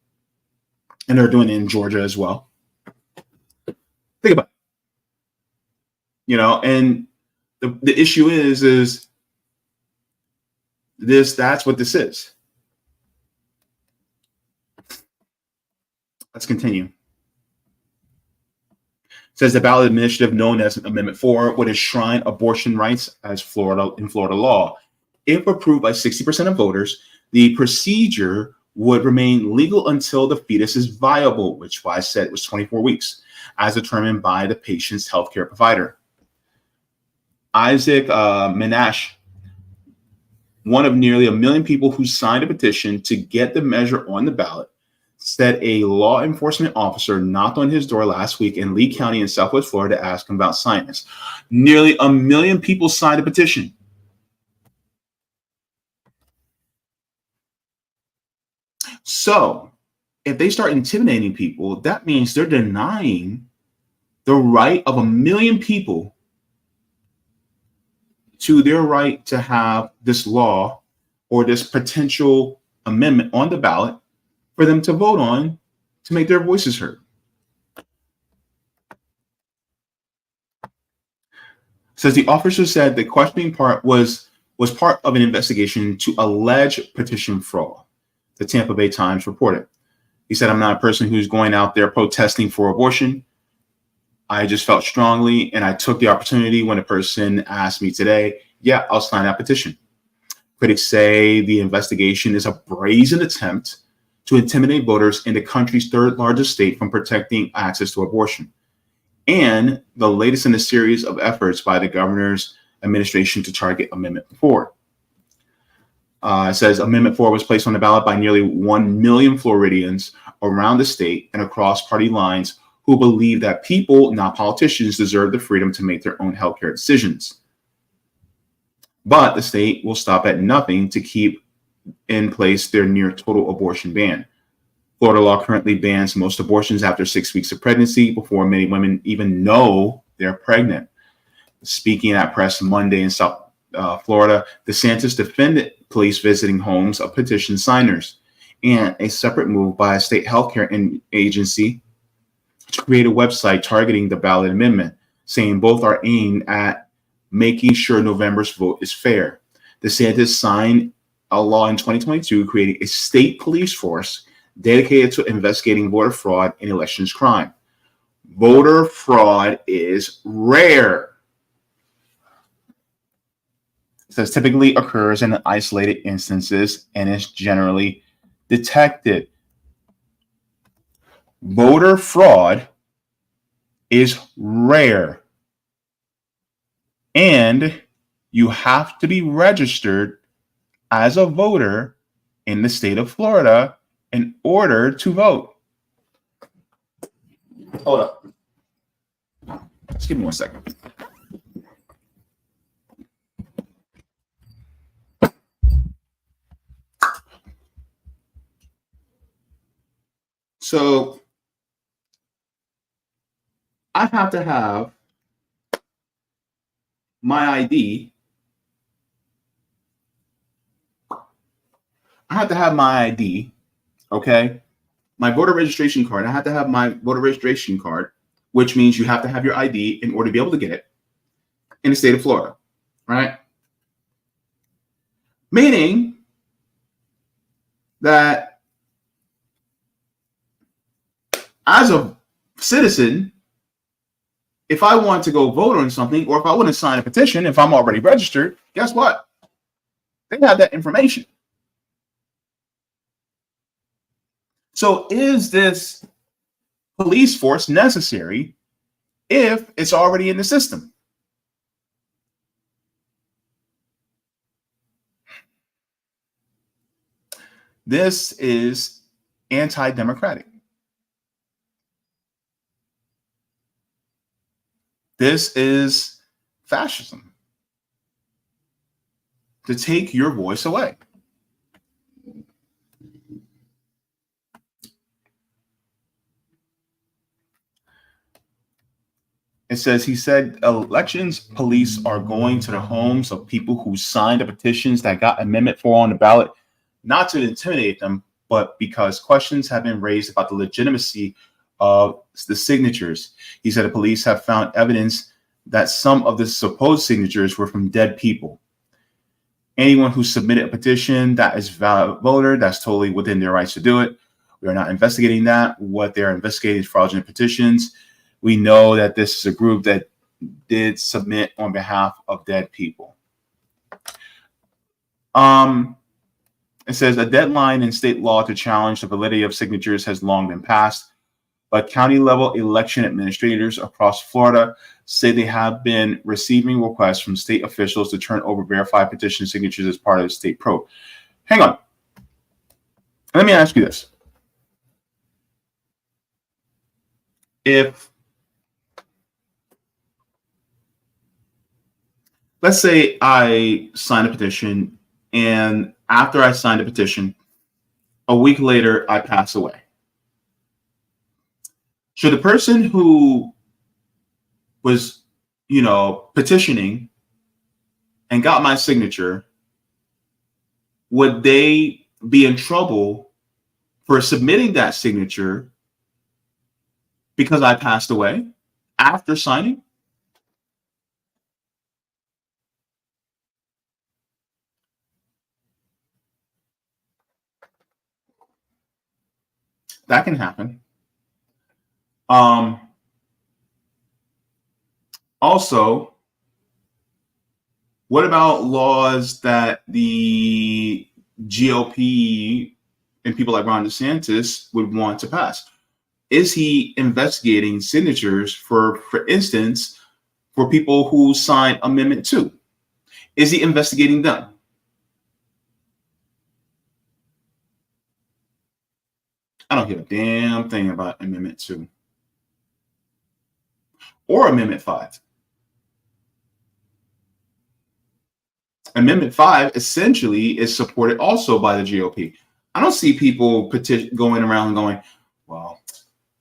And they're doing it in Georgia as well. Think about it. And the issue is that's what this is. Let's continue. It says the ballot initiative known as Amendment 4 would enshrine abortion rights in Florida law. If approved by 60% of voters, the procedure would remain legal until the fetus is viable, which I said it was 24 weeks, as determined by the patient's healthcare provider. Isaac Minash, one of nearly 1 million people who signed a petition to get the measure on the ballot, said a law enforcement officer knocked on his door last week in Lee County in Southwest Florida to ask him about signing this. Nearly 1 million people signed a petition. So if they start intimidating people, that means they're denying the right of 1 million people to their right to have this law or this potential amendment on the ballot for them to vote on to make their voices heard. Says the officer said the questioning part was part of an investigation to alleged petition fraud, the Tampa Bay Times reported. He said, I'm not a person who's going out there protesting for abortion. I just felt strongly, and I took the opportunity when a person asked me today, yeah, I'll sign that petition. Critics say the investigation is a brazen attempt to intimidate voters in the country's third largest state from protecting access to abortion, and the latest in a series of efforts by the governor's administration to target Amendment 4. It says Amendment 4 was placed on the ballot by nearly 1 million Floridians around the state and across party lines who believe that people, not politicians, deserve the freedom to make their own healthcare decisions. But the state will stop at nothing to keep in place their near total abortion ban. Florida law currently bans most abortions after 6 weeks of pregnancy before many women even know they're pregnant. Speaking at press Monday in South Florida, DeSantis defended police visiting homes of petition signers and a separate move by a state healthcare agency to create a website targeting the ballot amendment, saying both are aimed at making sure November's vote is fair. DeSantis signed a law in 2022 creating a state police force dedicated to investigating voter fraud and elections crime. Voter fraud is rare. It says typically occurs in isolated instances and is generally detected. Voter fraud is rare. And you have to be registered as a voter in the state of Florida in order to vote. Hold up. Just give me 1 second. So I have to have my ID. I have to have my ID, okay? My voter registration card. I have to have my voter registration card, which means you have to have your ID in order to be able to get it in the state of Florida, right? Meaning that as a citizen, if I want to go vote on something, or if I want to sign a petition, if I'm already registered, guess what? They have that information. So is this police force necessary if it's already in the system? This is anti-democratic. This is fascism. To take your voice away. It says, he said, elections police are going to the homes of people who signed the petitions that got Amendment 4 on the ballot, not to intimidate them, but because questions have been raised about the legitimacy of the signatures. He said the police have found evidence that some of the supposed signatures were from dead people. Anyone who submitted a petition that is valid voter, that's totally within their rights to do it. We are not investigating that. What they're investigating is fraudulent petitions. We know that this is a group that did submit on behalf of dead people. It says a deadline in state law to challenge the validity of signatures has long been passed. but county level election administrators across Florida say they have been receiving requests from state officials to turn over verified petition signatures as part of the state probe. Hang on. Let me ask you this. If, let's say I sign a petition, and after I sign a petition, a week later, I pass away. Should the person who was, petitioning and got my signature, would they be in trouble for submitting that signature because I passed away after signing? That can happen. Also, what about laws that the GOP and people like Ron DeSantis would want to pass? Is he investigating signatures for instance, for people who signed Amendment 2? Is he investigating them? I don't give a damn thing about Amendment 2 or Amendment 5. Amendment 5 essentially is supported also by the GOP. I don't see people going around going, well,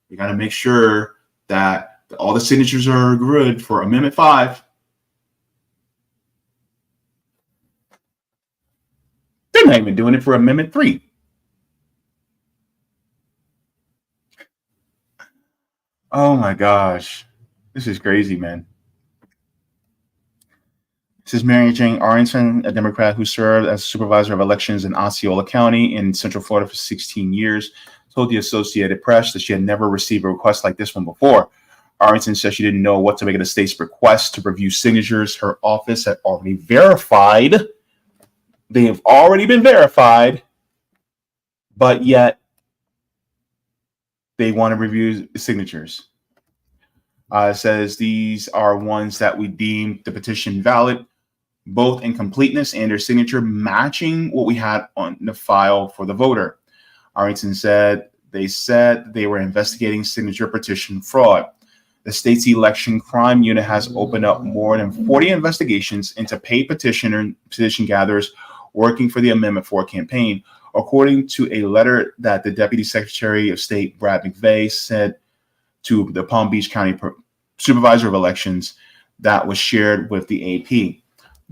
we got to make sure that all the signatures are good for Amendment 5. They're not even doing it for Amendment 3. Oh my gosh. This is crazy, man. This is Mary Jane Arrington, a Democrat who served as supervisor of elections in Osceola County in Central Florida for 16 years, told the Associated Press that she had never received a request like this one before. Arrington said she didn't know what to make of the state's request to review signatures her office had already verified. They have already been verified, but yet they want to review signatures. Says these are ones that we deemed the petition valid, both in completeness and their signature matching what we had on the file for the voter. Arrington said they were investigating signature petition fraud. The state's election crime unit has opened up more than 40 investigations into paid petition gatherers working for the Amendment 4 campaign, according to a letter that the Deputy Secretary of State, Brad McVeigh, sent to the Palm Beach County Supervisor of Elections that was shared with the AP.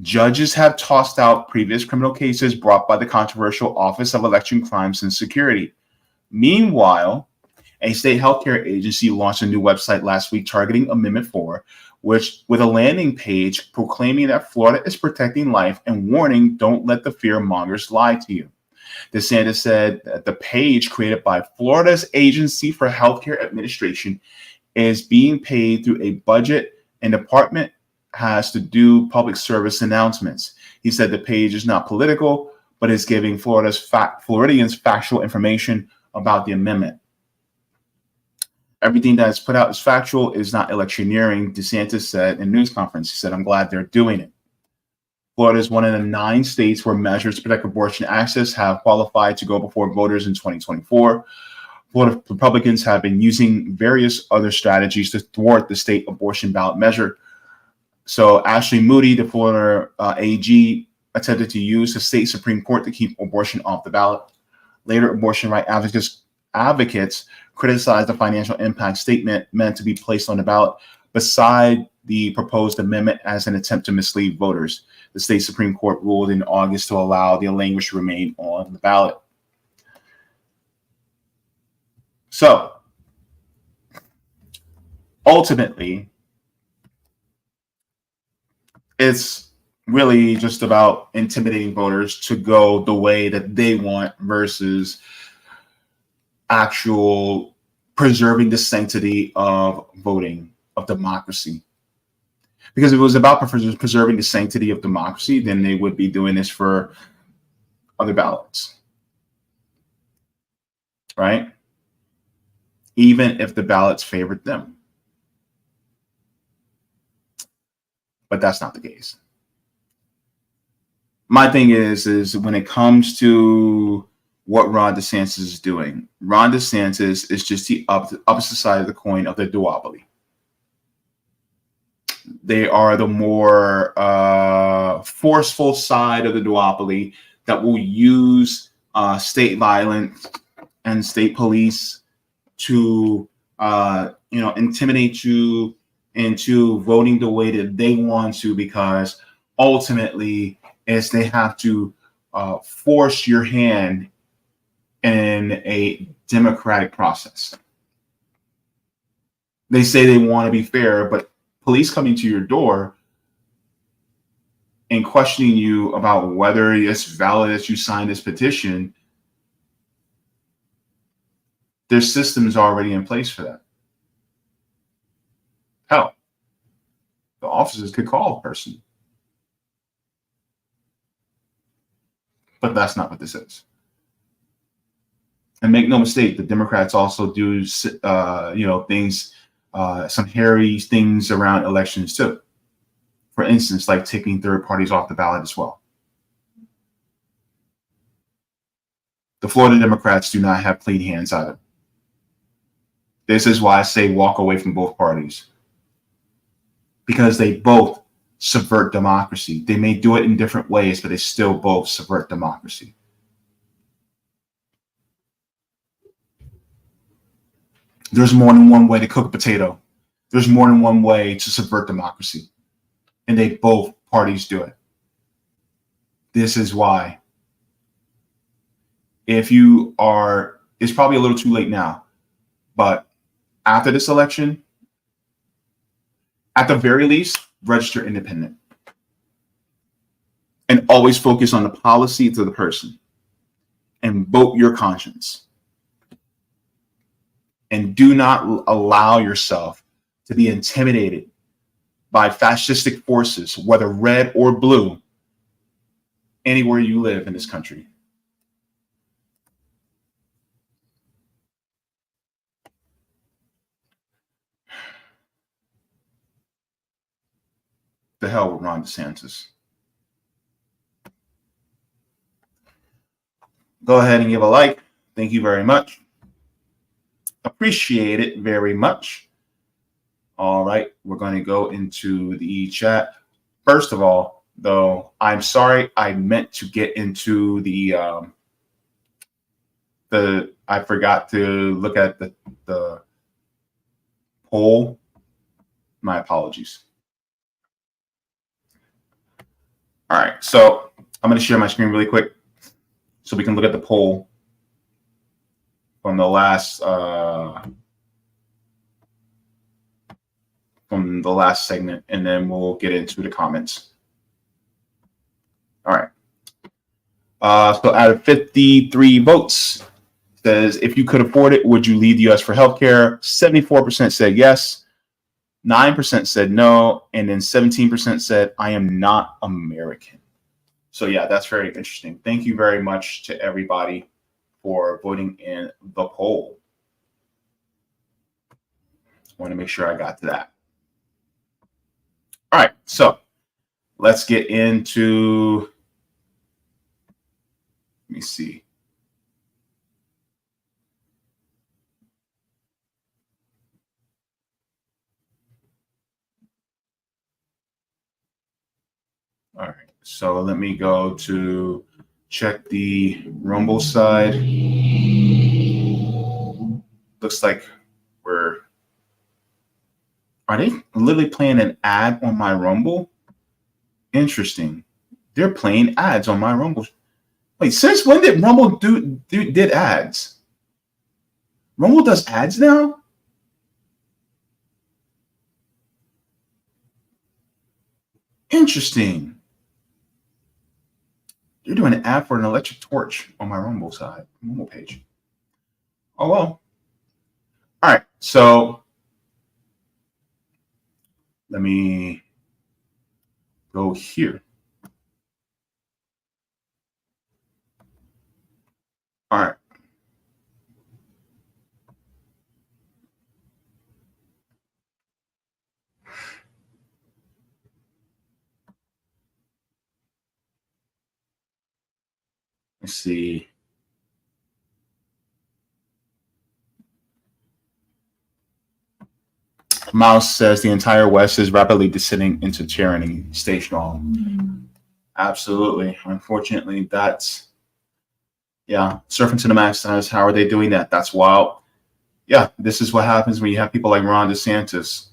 Judges have tossed out previous criminal cases brought by the controversial Office of Election Crimes and Security. Meanwhile, a state healthcare agency launched a new website last week targeting Amendment 4, with a landing page proclaiming that Florida is protecting life and warning, don't let the fear mongers lie to you. DeSantis said that the page created by Florida's Agency for Healthcare Administration is being paid through a budget, and department has to do public service announcements. He said the page is not political, but is giving Floridians factual information about the amendment. Everything that is put out is factual, is not electioneering, DeSantis said in a news conference. He said, I'm glad they're doing it. Florida is one of the 9 states where measures to protect abortion access have qualified to go before voters in 2024. Florida Republicans have been using various other strategies to thwart the state abortion ballot measure. So Ashley Moody, the Florida AG, attempted to use the state Supreme Court to keep abortion off the ballot. Later, abortion right advocates criticized the financial impact statement meant to be placed on the ballot beside the proposed amendment as an attempt to mislead voters. The state Supreme Court ruled in August to allow the language to remain on the ballot. So, ultimately, it's really just about intimidating voters to go the way that they want versus actual preserving the sanctity of voting, of democracy. Because if it was about preserving the sanctity of democracy, then they would be doing this for other ballots, right? even if the ballots favored them. But that's not the case. My thing is when it comes to what Ron DeSantis is doing, Ron DeSantis is just the opposite side of the coin of the duopoly. They are the more forceful side of the duopoly that will use state violence and state police to intimidate you into voting the way that they want to, because ultimately is they have to force your hand in a democratic process. They say they want to be fair, but police coming to your door and questioning you about whether it's valid that you signed this petition, there's systems already in place for that. Hell, the officers could call a person. But that's not what this is. And make no mistake, the Democrats also do, things, some hairy things around elections too. For instance, like taking third parties off the ballot as well. The Florida Democrats do not have clean hands either. This is why I say walk away from both parties, because they both subvert democracy. They may do it in different ways, but they still both subvert democracy. There's more than one way to cook a potato. There's more than one way to subvert democracy. And they both parties do it. This is why, if you are, it's probably a little too late now, but after this election, at the very least, register independent. And always focus on the policy to the person. And vote your conscience. And do not allow yourself to be intimidated by fascistic forces, whether red or blue, anywhere you live in this country. The hell with Ron DeSantis. Go ahead and give a like. Thank you very much. Appreciate it very much. All right, we're going to go into the chat. First of all, though, I'm sorry, I meant to get into the I forgot to look at the poll. My apologies. All right, so I'm going to share my screen really quick so we can look at the poll from the last segment, and then we'll get into the comments. All right. So out of 53 votes, says, if you could afford it, would you leave the U.S. for healthcare? 74% said yes, 9% said no, and then 17% said, I am not American. So yeah, that's very interesting. Thank you very much to everybody for voting in the poll. Want to make sure I got to that. All right, so let's get into, let me see. All right, so let me go to check the Rumble side. Looks like are they literally playing an ad on my Rumble? Interesting. They're playing ads on my Rumble. Wait, since when did Rumble did ads? Rumble does ads now? Interesting. You're doing an ad for an electric torch on my Rumble side, Rumble page. Oh, well. All right, so let me go here. All right. Let's see. Mouse says the entire West is rapidly descending into tyranny. Stay strong. Absolutely. Unfortunately, that's, yeah, surfing to the max. How are they doing that? That's wild. Yeah, this is what happens when you have people like Ron DeSantis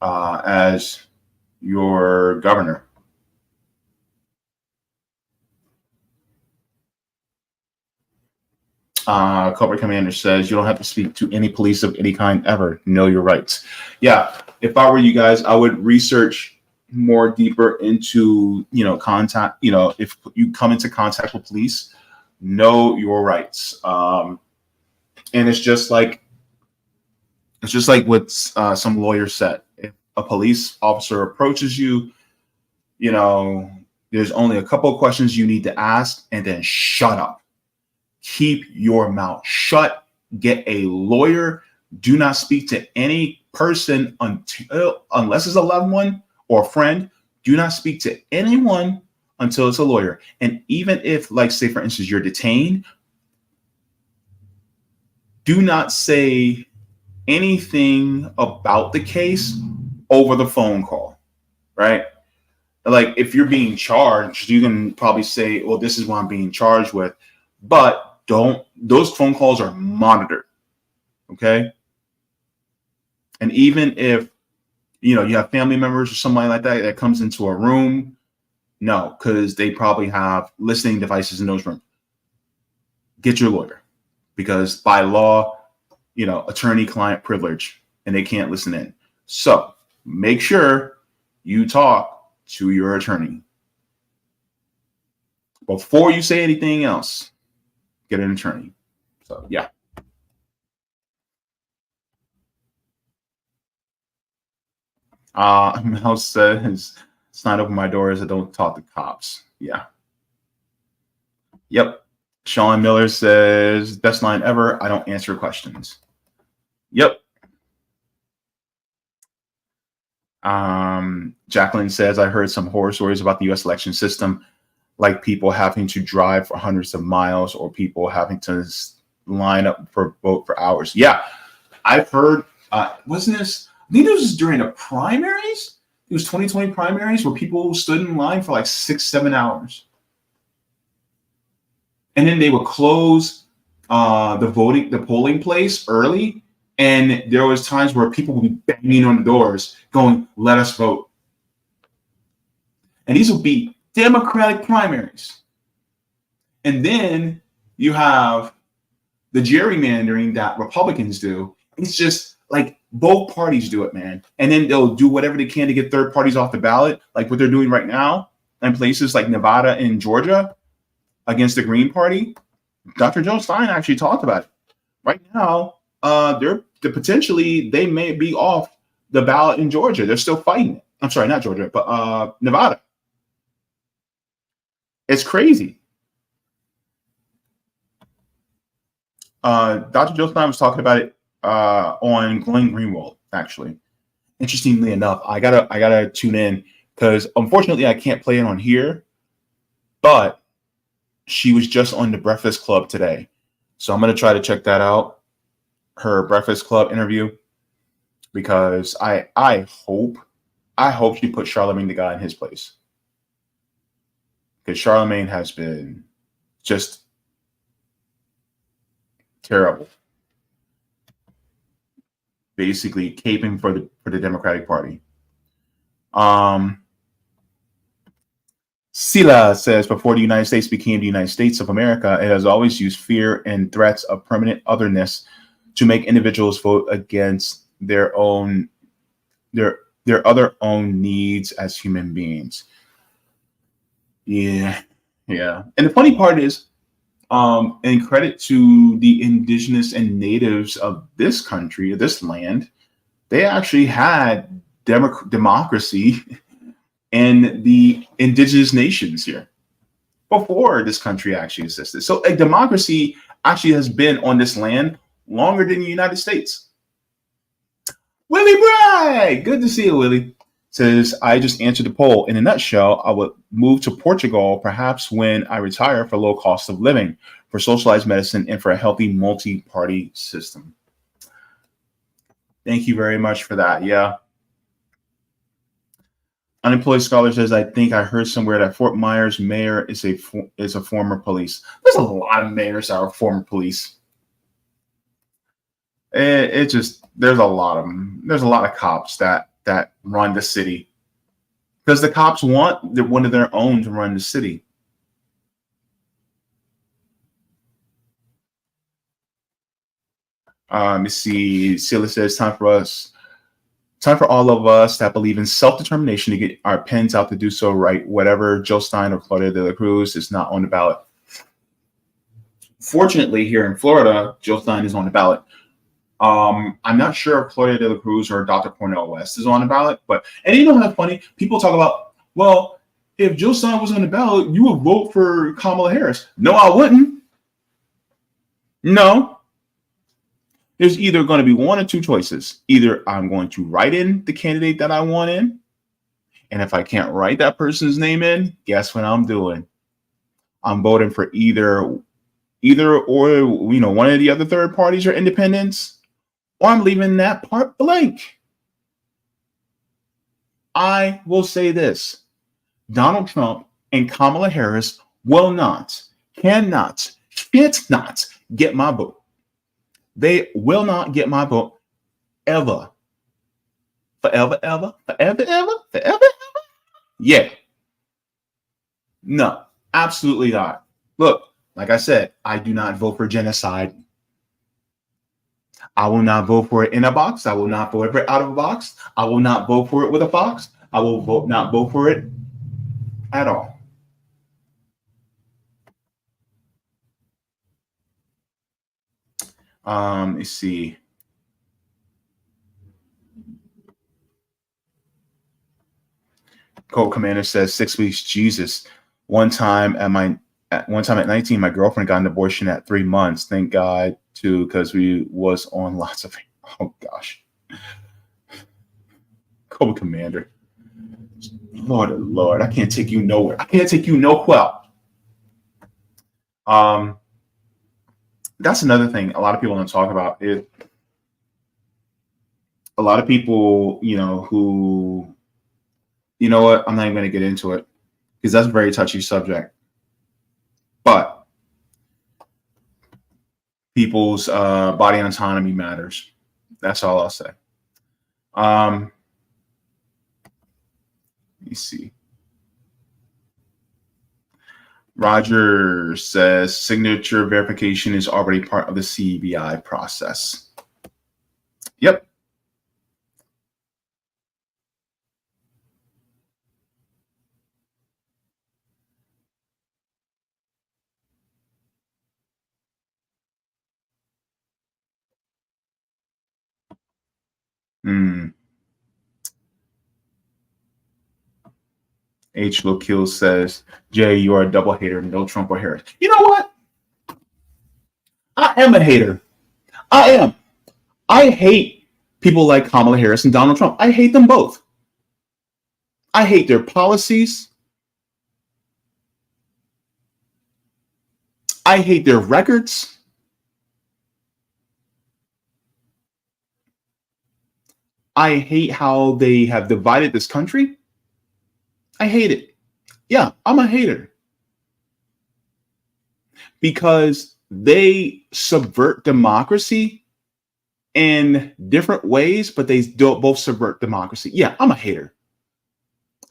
as your governor. Corporate Commander says you don't have to speak to any police of any kind ever. Know your rights. Yeah, if I were you guys, I would research more deeper into, contact. If you come into contact with police, know your rights. And it's just like what some lawyers said. If a police officer approaches you, there's only a couple of questions you need to ask, and then shut up. Keep your mouth shut. Get a lawyer. Do not speak to any person unless it's a loved one or a friend. Do not speak to anyone until it's a lawyer. And even if, like, say, for instance, you're detained, do not say anything about the case over the phone call, right? Like, if you're being charged, you can probably say, well, this is what I'm being charged with. But those phone calls are monitored, okay? And even if, you have family members or somebody like that comes into a room, no, because they probably have listening devices in those rooms. Get your lawyer, because by law, attorney-client privilege, and they can't listen in. So make sure you talk to your attorney before you say anything else. Get an attorney. So, yeah. Mouse says, it's not open my doors. I don't talk to cops. Yeah. Yep. Sean Miller says, best line ever. I don't answer questions. Yep. Jacqueline says, I heard some horror stories about the U.S. election system, like people having to drive for hundreds of miles or people having to line up for vote for hours. Yeah, I've heard, wasn't this, I think it was during the primaries. It was 2020 primaries where people stood in line for like 6-7 hours. And then they would close the polling place early. And there was times where people would be banging on the doors going, let us vote. And these would be Democratic primaries. And then you have the gerrymandering that Republicans do. It's just like both parties do it, man. And then they'll do whatever they can to get third parties off the ballot, like what they're doing right now in places like Nevada and Georgia against the Green Party. Dr. Joe Stein actually talked about it. Right now, they may be off the ballot in Georgia. They're still fighting it. I'm sorry, not Georgia, but Nevada. It's crazy. Dr. Joe Stein was talking about it on Glenn Greenwald, actually. Interestingly enough, I gotta tune in because unfortunately I can't play it on here, but she was just on the Breakfast Club today. So I'm gonna try to check that out, her Breakfast Club interview, because I hope she put Charlemagne the guy in his place. Because Charlemagne has been just terrible. Basically caping for the Democratic Party. Sila says, before the United States became the United States of America, it has always used fear and threats of permanent otherness to make individuals vote against their other own needs as human beings. Yeah. And the funny part is, and credit to the indigenous and natives of this country, of this land, they actually had democracy in the indigenous nations here before this country actually existed. So a democracy actually has been on this land longer than the United States. Willie Bragg, good to see you, Willie. Says, I just answered the poll. In a nutshell, I would move to Portugal, perhaps when I retire, for low cost of living, for socialized medicine, and for a healthy multi-party system. Thank you very much for that. Yeah. Unemployed Scholar says, I think I heard somewhere that Fort Myers mayor is a former police. There's a lot of mayors that are former police. It just, there's a lot of them. There's a lot of cops that run the city because the cops want one of their own to run the city. Let me see. Sila says, time for all of us that believe in self-determination to get our pens out to do so right. Whatever Joe Stein or Claudia de la Cruz is not on the ballot. Fortunately, here in Florida, Joe Stein is on the ballot. I'm not sure if Claudia de la Cruz or Dr. Cornel West is on the ballot, and you know how funny people talk about, well, if Joe Stein was on the ballot, you would vote for Kamala Harris. No, I wouldn't. No. There's either going to be one or two choices. Either I'm going to write in the candidate that I want in, and if I can't write that person's name in, guess what I'm doing? I'm voting for either or, you know, one of the other third parties or independents, or I'm leaving that part blank. I will say this. Donald Trump and Kamala Harris will not, cannot, can't not get my vote. They will not get my vote ever. Forever, ever, forever, ever, forever, ever. Yeah. No, absolutely not. Look, like I said, I do not vote for genocide. I will not vote for it in a box. I will not vote for it out of a box. I will not vote for it with a box. I will not vote for it at all. Let's see. Code Commander says 6 weeks. Jesus. One time at 19, my girlfriend got an abortion at 3 months. Thank God too, because we was on lots of. Oh gosh. Code Commander. Lord, oh Lord, I can't take you nowhere. I can't take you no quell. That's another thing a lot of people don't talk about. A lot of people, you know, who, you know what, I'm not even going to get into it because that's a very touchy subject. But people's body autonomy matters. That's all I'll say. Let me see. Roger says signature verification is already part of the CBI process. Yep. H. Lokil says, Jay, you are a double hater. No Trump or Harris. You know what? I am a hater. I am. I hate people like Kamala Harris and Donald Trump. I hate them both. I hate their policies. I hate their records. I hate how they have divided this country. I hate it. Yeah, I'm a hater. Because they subvert democracy in different ways, but they don't both subvert democracy. Yeah, I'm a hater.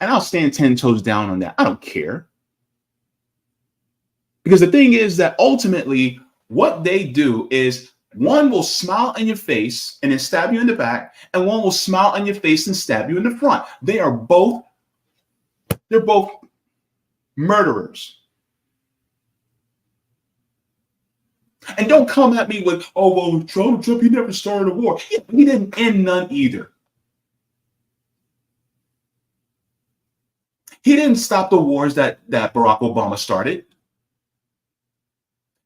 And I'll stand 10 toes down on that. I don't care. Because the thing is that ultimately what they do is one will smile in your face and then stab you in the back, and one will smile in your face and stab you in the front. They're both murderers. And don't come at me with, oh, well, Trump, he never started a war. Yeah, he didn't end none either. He didn't stop the wars that Barack Obama started.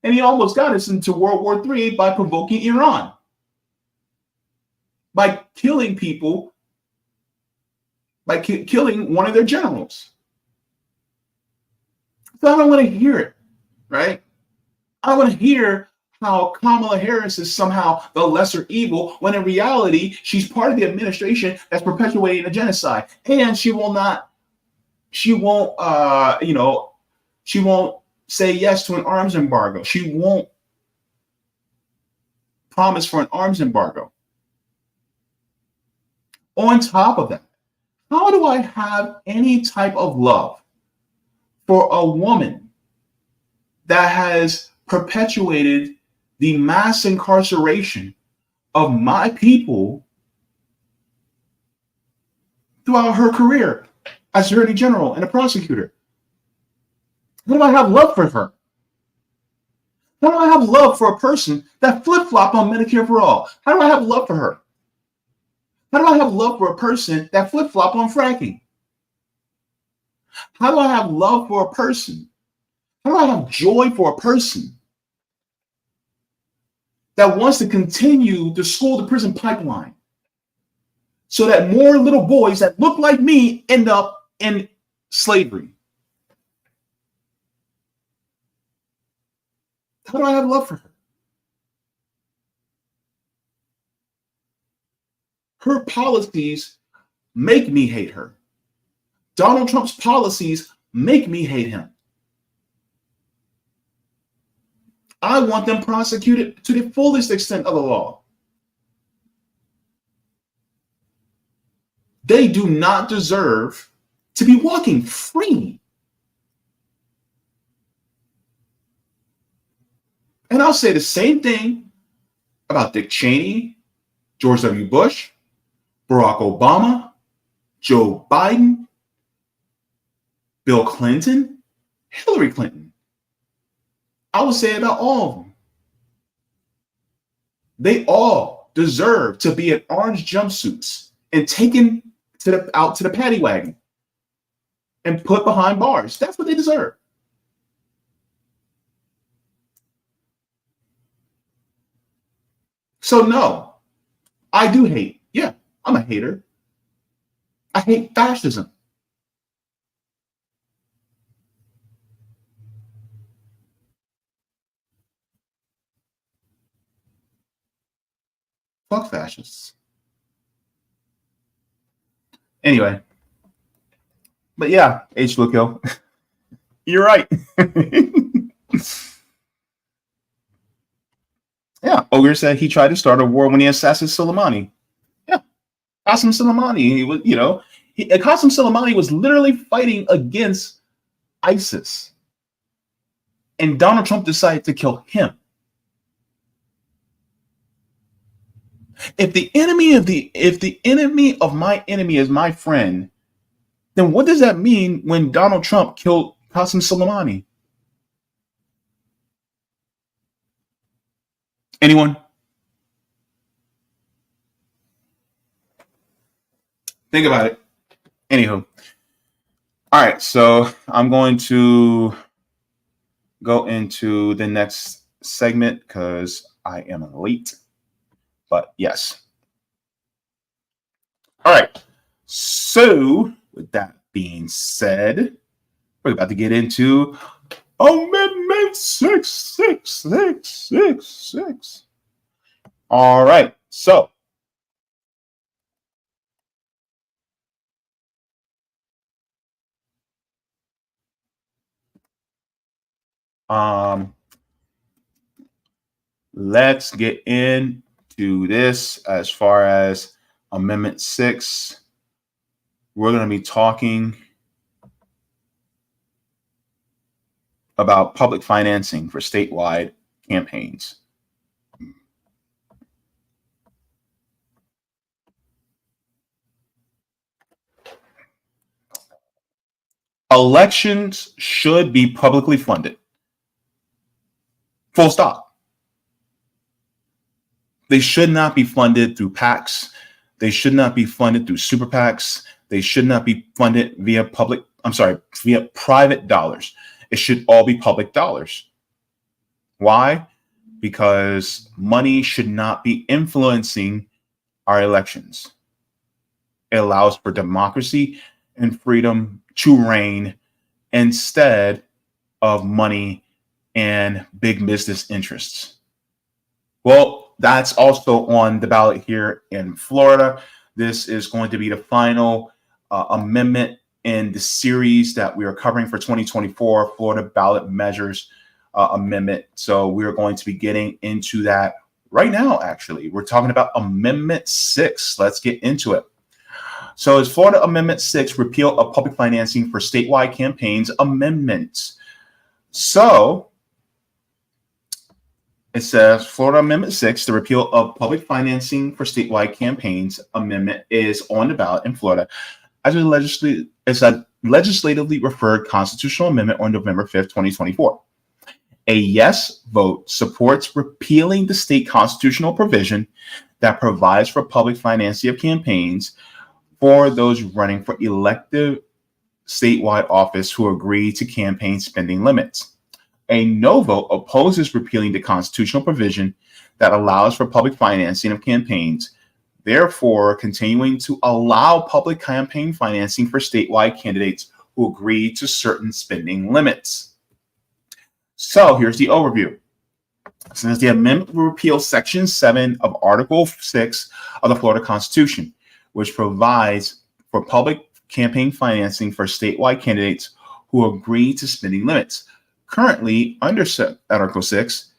And he almost got us into World War III by provoking Iran. By killing people by killing one of their generals. So I don't want to hear it, right? I want to hear how Kamala Harris is somehow the lesser evil when in reality she's part of the administration that's perpetuating a genocide, and she won't say yes to an arms embargo. She won't promise for an arms embargo. On top of that, how do I have any type of love for a woman that has perpetuated the mass incarceration of my people throughout her career as Attorney General and a prosecutor? How do I have love for her? How do I have love for a person that flip-flopped on Medicare for all? How do I have love for her? How do I have love for a person that flip-flopped on fracking? How do I have love for a person? How do I have joy for a person that wants to continue the school-to-prison pipeline so that more little boys that look like me end up in slavery? How do I have love for her? Her policies make me hate her. Donald Trump's policies make me hate him. I want them prosecuted to the fullest extent of the law. They do not deserve to be walking free. And I'll say the same thing about Dick Cheney, George W. Bush, Barack Obama, Joe Biden, Bill Clinton, Hillary Clinton. I will say about all of them. They all deserve to be in orange jumpsuits and taken out to the paddy wagon and put behind bars. That's what they deserve. So no, I do hate. Yeah, I'm a hater. I hate fascism. Fuck fascists. Anyway. But yeah, H. Lukio. You're right. Yeah, Ogre said he tried to start a war when he assassinated Soleimani. Yeah, Qasem Soleimani. He was, Qasem Soleimani was literally fighting against ISIS, and Donald Trump decided to kill him. If the enemy of my enemy is my friend, then what does that mean when Donald Trump killed Qasem Soleimani? Anyone? Think about it. Anywho. All right, so I'm going to go into the next segment because I am late. But yes. All right. So with that being said, we're about to get into Amendment 66666. All right. So let's get into this. As far as Amendment 6, we're going to be talking about public financing for statewide campaigns. Elections should be publicly funded. Full stop. They should not be funded through PACs. They should not be funded through super PACs. They should not be funded via private dollars. It should all be public dollars. Why? Because money should not be influencing our elections. It allows for democracy and freedom to reign instead of money and big business interests. Well, that's also on the ballot here in Florida. This is going to be the final amendment in the series that we are covering for 2024, Florida Ballot Measures Amendment. So we're going to be getting into that right now, actually. We're talking about Amendment 6. Let's get into it. So it's Florida Amendment 6, Repeal of Public Financing for Statewide Campaigns Amendment. So it says Florida Amendment 6, the repeal of public financing for statewide campaigns amendment, is on the ballot in Florida as a legislatively referred constitutional amendment on November 5th, 2024. A yes vote supports repealing the state constitutional provision that provides for public financing of campaigns for those running for elective statewide office who agree to campaign spending limits. A no vote opposes repealing the constitutional provision that allows for public financing of campaigns, therefore continuing to allow public campaign financing for statewide candidates who agree to certain spending limits. So here's the overview. Since the amendment will repeal Section 7 of Article 6 of the Florida Constitution, which provides for public campaign financing for statewide candidates who agree to spending limits. Currently, under Article 6,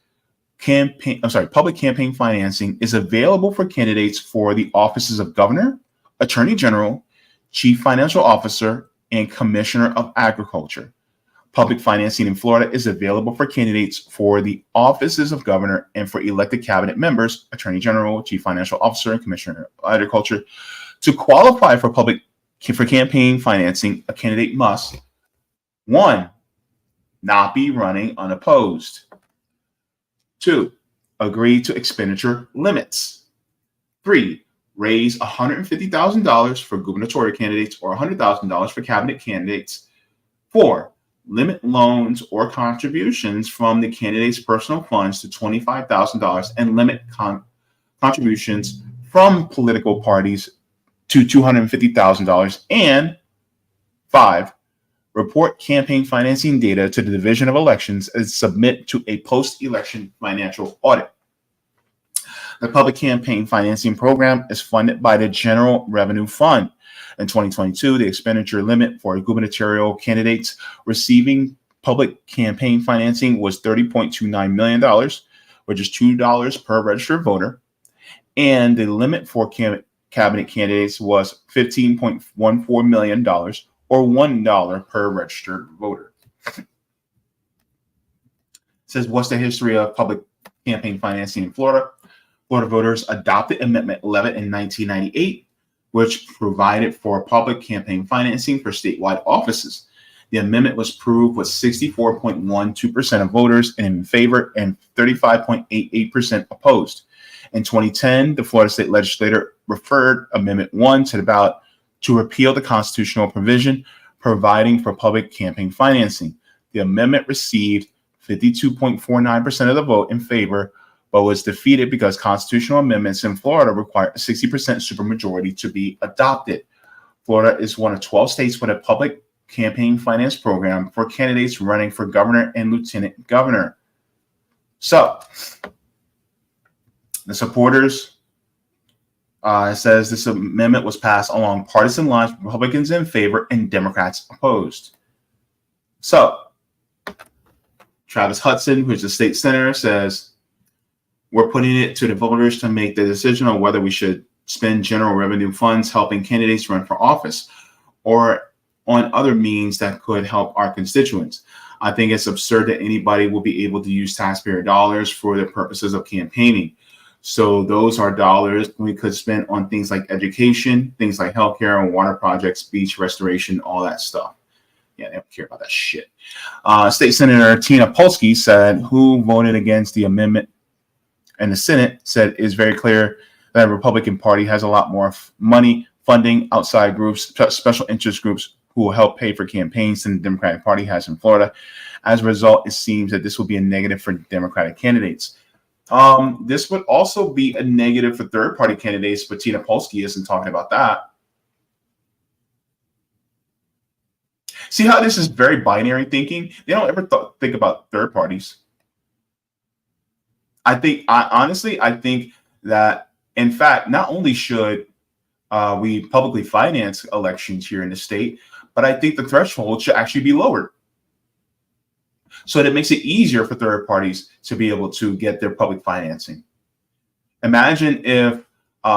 public campaign financing is available for candidates for the offices of Governor, Attorney General, Chief Financial Officer, and Commissioner of Agriculture. Public financing in Florida is available for candidates for the offices of Governor and for elected cabinet members, Attorney General, Chief Financial Officer, and Commissioner of Agriculture. To qualify for campaign financing, a candidate must, 1, not be running unopposed. 2, agree to expenditure limits. 3, raise $150,000 for gubernatorial candidates or $100,000 for cabinet candidates. 4, limit loans or contributions from the candidate's personal funds to $25,000 and limit contributions from political parties to $250,000. And 5, report campaign financing data to the Division of Elections and submit to a post-election financial audit. The public campaign financing program is funded by the General Revenue Fund. In 2022, the expenditure limit for gubernatorial candidates receiving public campaign financing was $30.29 million, which is $2 per registered voter. And the limit for cabinet candidates was $15.14 million, or $1 per registered voter. It says, what's the history of public campaign financing in Florida? Florida voters adopted Amendment 11 in 1998, which provided for public campaign financing for statewide offices. The amendment was approved with 64.12% of voters in favor and 35.88% opposed. In 2010, the Florida State Legislature referred Amendment 1 to the ballot to repeal the constitutional provision providing for public campaign financing. The amendment received 52.49% of the vote in favor, but was defeated because constitutional amendments in Florida require a 60% supermajority to be adopted. Florida is one of 12 states with a public campaign finance program for candidates running for governor and lieutenant governor. So, the supporters, it says this amendment was passed along partisan lines, Republicans in favor and Democrats opposed. So, Travis Hudson, who's the state senator, says, we're putting it to the voters to make the decision on whether we should spend general revenue funds helping candidates run for office or on other means that could help our constituents. I think it's absurd that anybody will be able to use taxpayer dollars for the purposes of campaigning. So those are dollars we could spend on things like education, things like healthcare and water projects, beach restoration, all that stuff. Yeah, they don't care about that shit. State Senator Tina Polsky said, who voted against the amendment in the Senate, said it's very clear that the Republican Party has a lot more money funding outside groups, special interest groups who will help pay for campaigns than the Democratic Party has in Florida. As a result, it seems that this will be a negative for Democratic candidates. This would also be a negative for third-party candidates, but Tina Polsky isn't talking about that. See how this is very binary thinking? They don't ever think about third parties. I think that, in fact, not only should we publicly finance elections here in the state, but I think the threshold should actually be lowered. So that it makes it easier for third parties to be able to get their public financing. Imagine if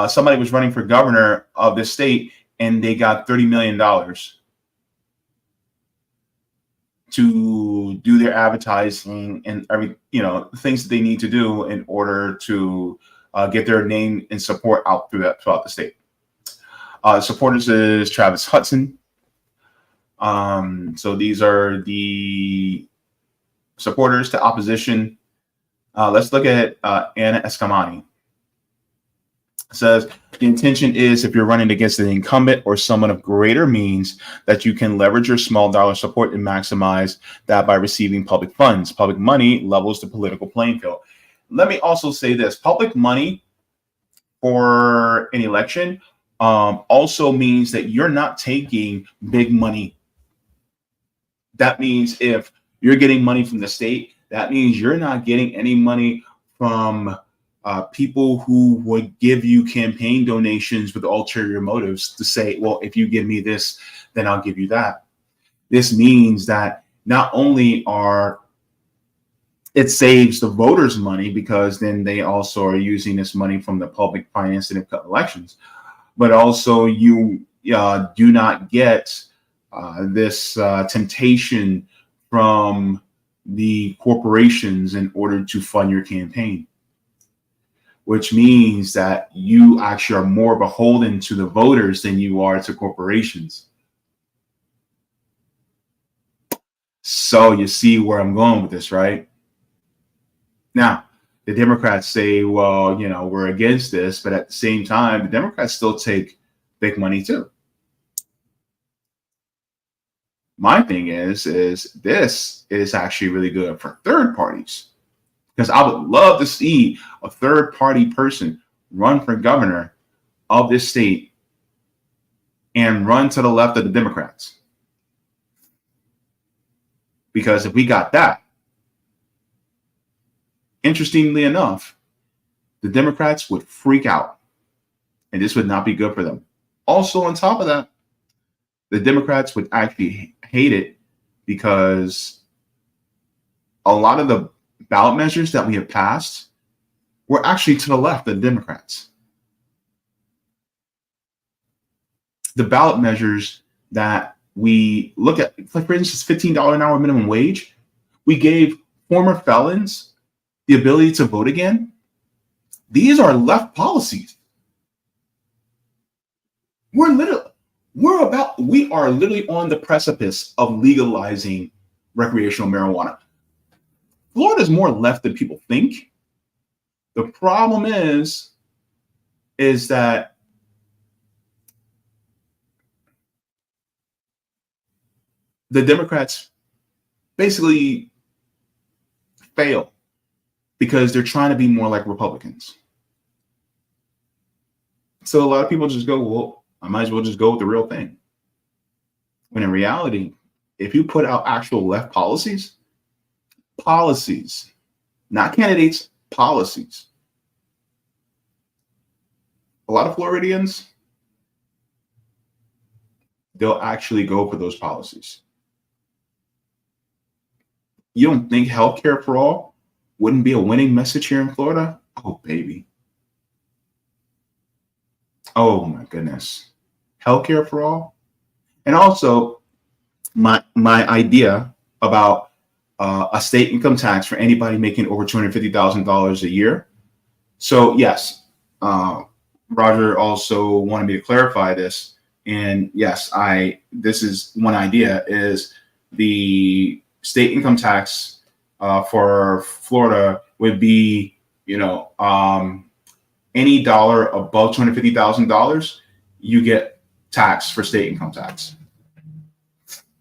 somebody was running for governor of this state and they got $30 million to do their advertising and things that they need to do in order to get their name and support out throughout the state. Supporters is Travis Hudson. So these are the supporters to opposition. Let's look at Anna Eskamani. It says the intention is, if you're running against an incumbent or someone of greater means, that you can leverage your small dollar support and maximize that by receiving public funds. Public money levels the political playing field. Let me also say this: public money for an election also means that you're not taking big money. That means if you're getting money from the state, that means you're not getting any money from people who would give you campaign donations with ulterior motives to say, well, if you give me this, then I'll give you that. This means that not only it saves the voters money, because then they also are using this money from the public financing of elections, but also you do not get this temptation from the corporations in order to fund your campaign, which means that you actually are more beholden to the voters than you are to corporations. So you see where I'm going with this, right? Now, the Democrats say, well, we're against this, but at the same time, the Democrats still take big money too. My thing is this is actually really good for third parties, because I would love to see a third party person run for governor of this state and run to the left of the Democrats. Because if we got that, interestingly enough, the Democrats would freak out, and this would not be good for them. Also, on top of that, the Democrats would actually hate it, because a lot of the ballot measures that we have passed were actually to the left of the Democrats. The ballot measures that we look at, like for instance, $15 an hour minimum wage, we gave former felons the ability to vote again. These are left policies. We are literally on the precipice of legalizing recreational marijuana. Florida is more left than people think. The problem is that the Democrats basically fail because they're trying to be more like Republicans. So a lot of people just go, well, I might as well just go with the real thing. When in reality, if you put out actual left policies, not candidates, policies, a lot of Floridians, they'll actually go for those policies. You don't think healthcare for all wouldn't be a winning message here in Florida? Oh, baby. Oh, my goodness. Healthcare for all. And also, my idea about a state income tax for anybody making over $250,000 a year. So, yes, Roger also wanted me to clarify this. And yes, this is one idea, is the state income tax for Florida would be, any dollar above $250,000, you get taxed for state income tax.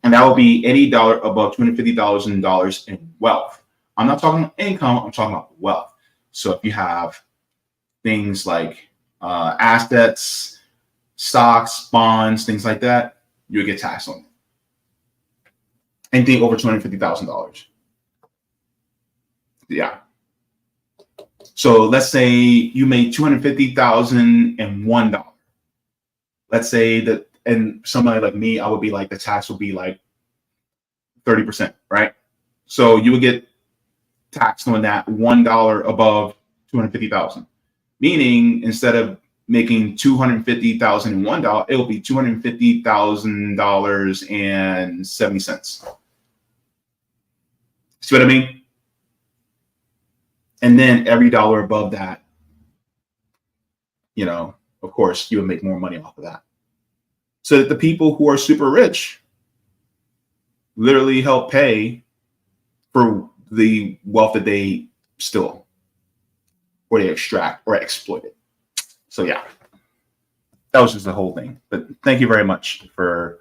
And that would be any dollar above $250,000 in wealth. I'm not talking about income, I'm talking about wealth. So if you have things like assets, stocks, bonds, things like that, you'll get taxed on it. anything over $250,000. Yeah. So let's say you made $250,001. Let's say that, and somebody like me, I would be like, the tax would be like 30%, right? So you would get taxed on that $1 above 250,000. Meaning, instead of making $250,001, it'll be $250,000.70. See what I mean? And then every dollar above that, you know, of course, you would make more money off of that. So that the people who are super rich literally help pay for the wealth that they steal or they extract or exploit it. So yeah, that was just the whole thing. But thank you very much for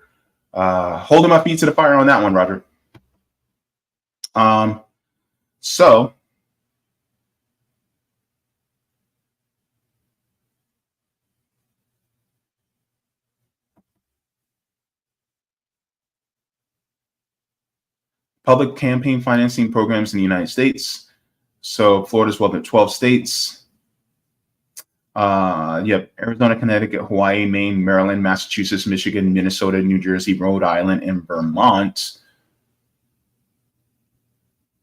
holding my feet to the fire on that one, Roger. So public campaign financing programs in the United States. So Florida's one of 12 states. You have Arizona, Connecticut, Hawaii, Maine, Maryland, Massachusetts, Michigan, Minnesota, New Jersey, Rhode Island, and Vermont.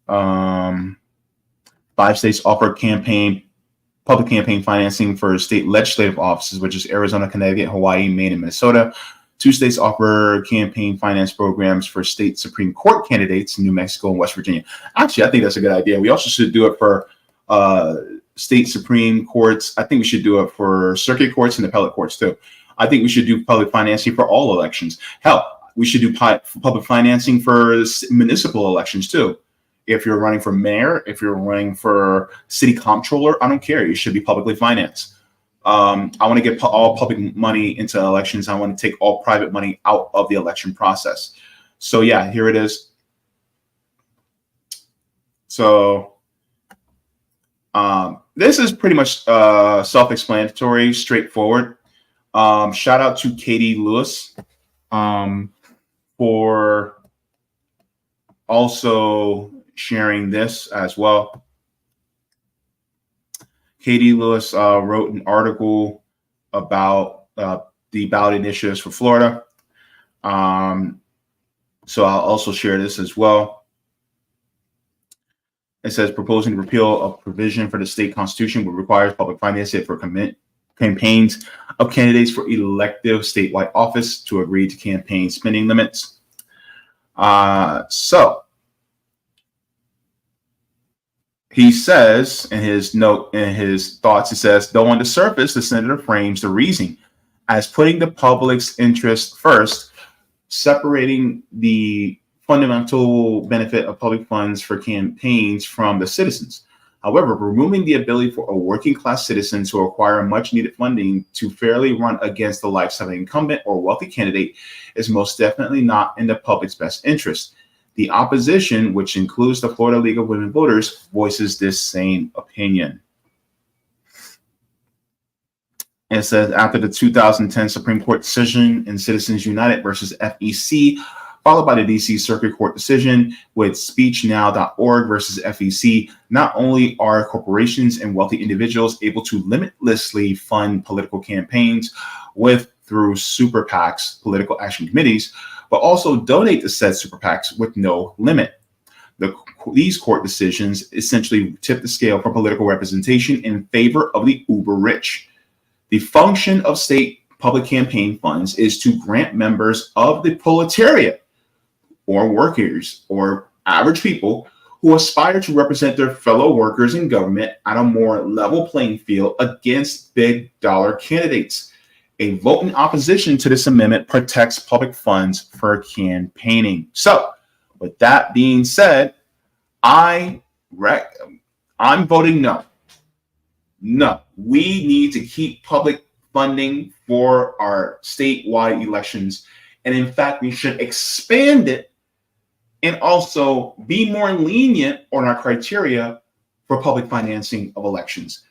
5 states offer public campaign financing for state legislative offices, which is Arizona, Connecticut, Hawaii, Maine, and Minnesota. 2 states offer campaign finance programs for state Supreme Court candidates in New Mexico and West Virginia. Actually, I think that's a good idea. We also should do it for state Supreme Courts. I think we should do it for circuit courts and appellate courts too. I think we should do public financing for all elections. Hell, we should do public financing for municipal elections too. If you're running for mayor, if you're running for city comptroller, I don't care. You should be publicly financed. I want to get all public money into elections. I want to take all private money out of the election process. So yeah, here it is. So this is pretty much self-explanatory, straightforward. Shout out to Katie Lewis for also sharing this as well. Katie Lewis wrote an article about the ballot initiatives for Florida. So I'll also share this as well. It says proposing to repeal a provision for the state constitution would require public financing for campaigns of candidates for elective statewide office to agree to campaign spending limits. So he says in his note, in his thoughts, he says, though on the surface, the senator frames the reasoning as putting the public's interest first, separating the fundamental benefit of public funds for campaigns from the citizens. However, removing the ability for a working class citizen to acquire much needed funding to fairly run against the likes of an incumbent or wealthy candidate is most definitely not in the public's best interest. The opposition, which includes the Florida League of Women Voters, voices this same opinion. And it says, after the 2010 Supreme Court decision in Citizens United versus FEC, followed by the DC Circuit Court decision with speechnow.org versus FEC, not only are corporations and wealthy individuals able to limitlessly fund political campaigns through super PACs, political action committees, but also donate to said super PACs with no limit. These court decisions essentially tip the scale for political representation in favor of the uber rich. The function of state public campaign funds is to grant members of the proletariat or workers or average people who aspire to represent their fellow workers in government at a more level playing field against big dollar candidates. A vote in opposition to this amendment protects public funds for campaigning. So, with that being said, I'm voting no. No, we need to keep public funding for our statewide elections. And in fact, we should expand it and also be more lenient on our criteria for public financing of elections.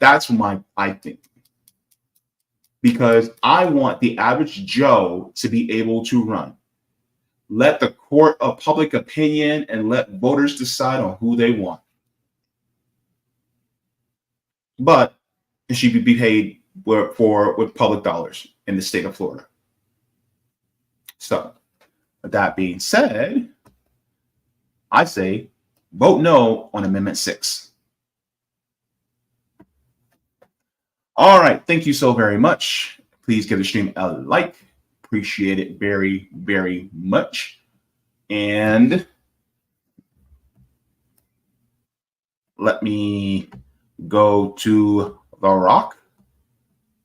That's I think. Because I want the average Joe to be able to run. Let the court of public opinion and let voters decide on who they want. But it should be paid with public dollars in the state of Florida. So, with that being said, I say vote no on Amendment 6. All right. Thank you so very much. Please give the stream a like. Appreciate it very, very much. And let me go to The Rock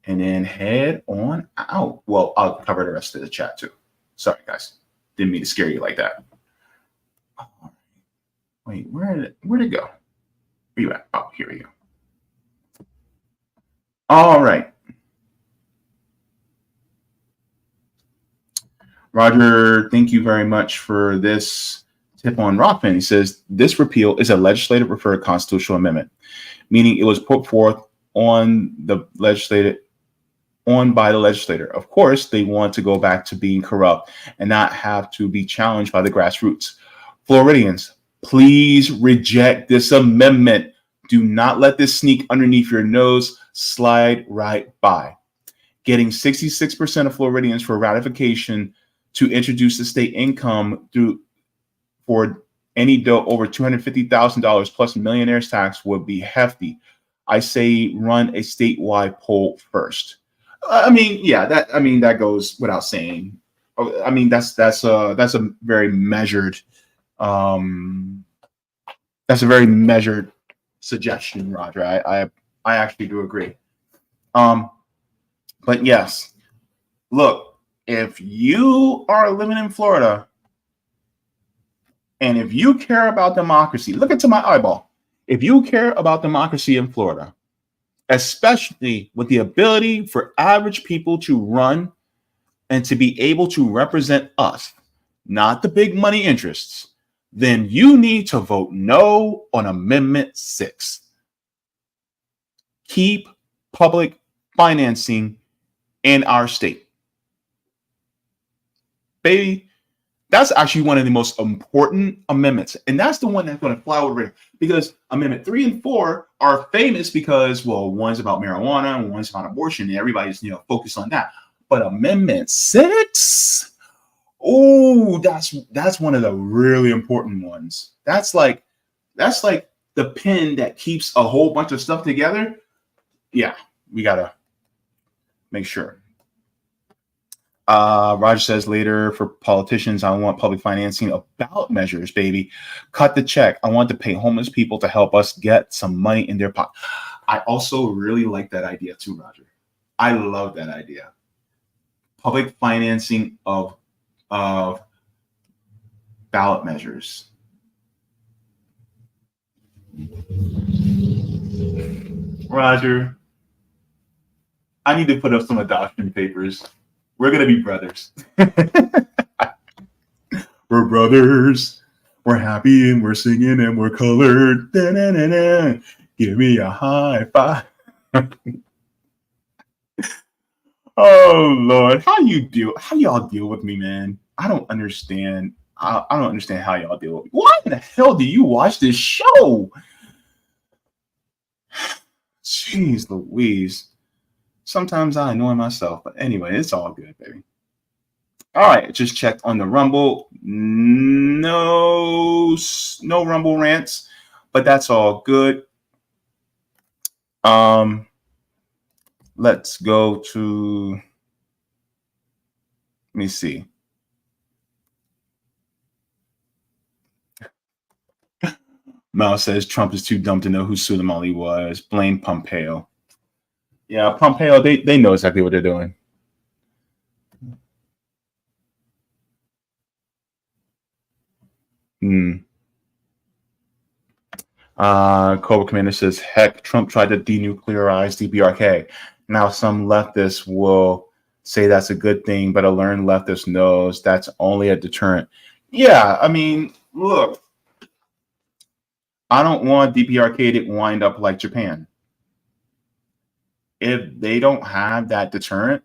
and then head on out. Well, I'll cover the rest of the chat too. Sorry, guys. Didn't mean to scare you like that. Wait, where'd it go? Where you at? Oh, here we go. All right. Roger, thank you very much for this tip on Rockfin. He says, this repeal is a legislative referred constitutional amendment, meaning it was put forth by the legislator. Of course, they want to go back to being corrupt and not have to be challenged by the grassroots. Floridians, please reject this amendment. Do not let this sneak underneath your nose. Slide right by. Getting 66% of Floridians for ratification to introduce the state income for any dough over $250,000 plus millionaire's tax would be hefty. I say run a statewide poll first. That goes without saying. I mean, that's a very measured suggestion, Roger. I actually do agree. But yes, look, if you are living in Florida and if you care about democracy, look into my eyeball. If you care about democracy in Florida, especially with the ability for average people to run and to be able to represent us, not the big money interests, then you need to vote no on Amendment 6. Keep public financing in our state. Baby, that's actually one of the most important amendments. And that's the one that's going to fly over here. Because Amendment 3 and 4 are famous because, well, one's about marijuana and one's about abortion, and everybody's focused on that. But Amendment 6, oh, that's one of the really important ones. That's like the pin that keeps a whole bunch of stuff together. Yeah, we gotta make sure. Roger says later, for politicians, I want public financing of ballot measures, baby. Cut the check. I want to pay homeless people to help us get some money in their pocket. I also really like that idea too, Roger. I love that idea. Public financing of ballot measures. Roger, I need to put up some adoption papers. We're going to be brothers. We're brothers. We're happy and we're singing and we're colored. Da-na-na-na. Give me a high five. Oh, Lord. How y'all deal with me, man? I don't understand. I don't understand how y'all deal with me. Why in the hell do you watch this show? Jeez Louise. Sometimes I annoy myself, but anyway, it's all good, baby. All right, just checked on the Rumble. No Rumble rants, but that's all good. Let's go to, let me see. Mal says Trump is too dumb to know who Soleimani was. Blame Pompeo. Yeah, Pompeo, they know exactly what they're doing. Cobra Commander says, heck, Trump tried to denuclearize DPRK. Now some leftists will say that's a good thing, but a learned leftist knows that's only a deterrent. Yeah, I mean, look, I don't want DPRK to wind up like Japan. If they don't have that deterrent,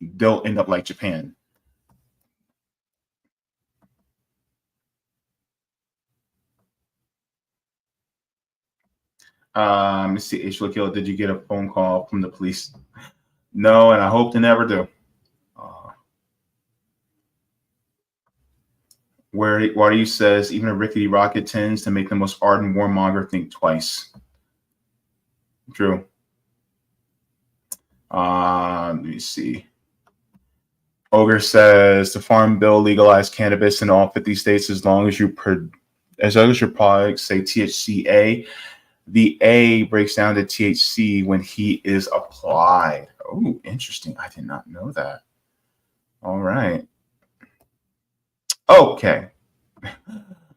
they'll end up like Japan. Let's see, H. Lakil, did you get a phone call from the police? No, and I hope to never do. Why do you says even a rickety rocket tends to make the most ardent warmonger think twice? True. Let me see. Ogre says the farm bill legalized cannabis in all 50 states as long as your products say THCA. The A breaks down to THC when heat is applied. Oh, interesting. I did not know that. All right. Okay.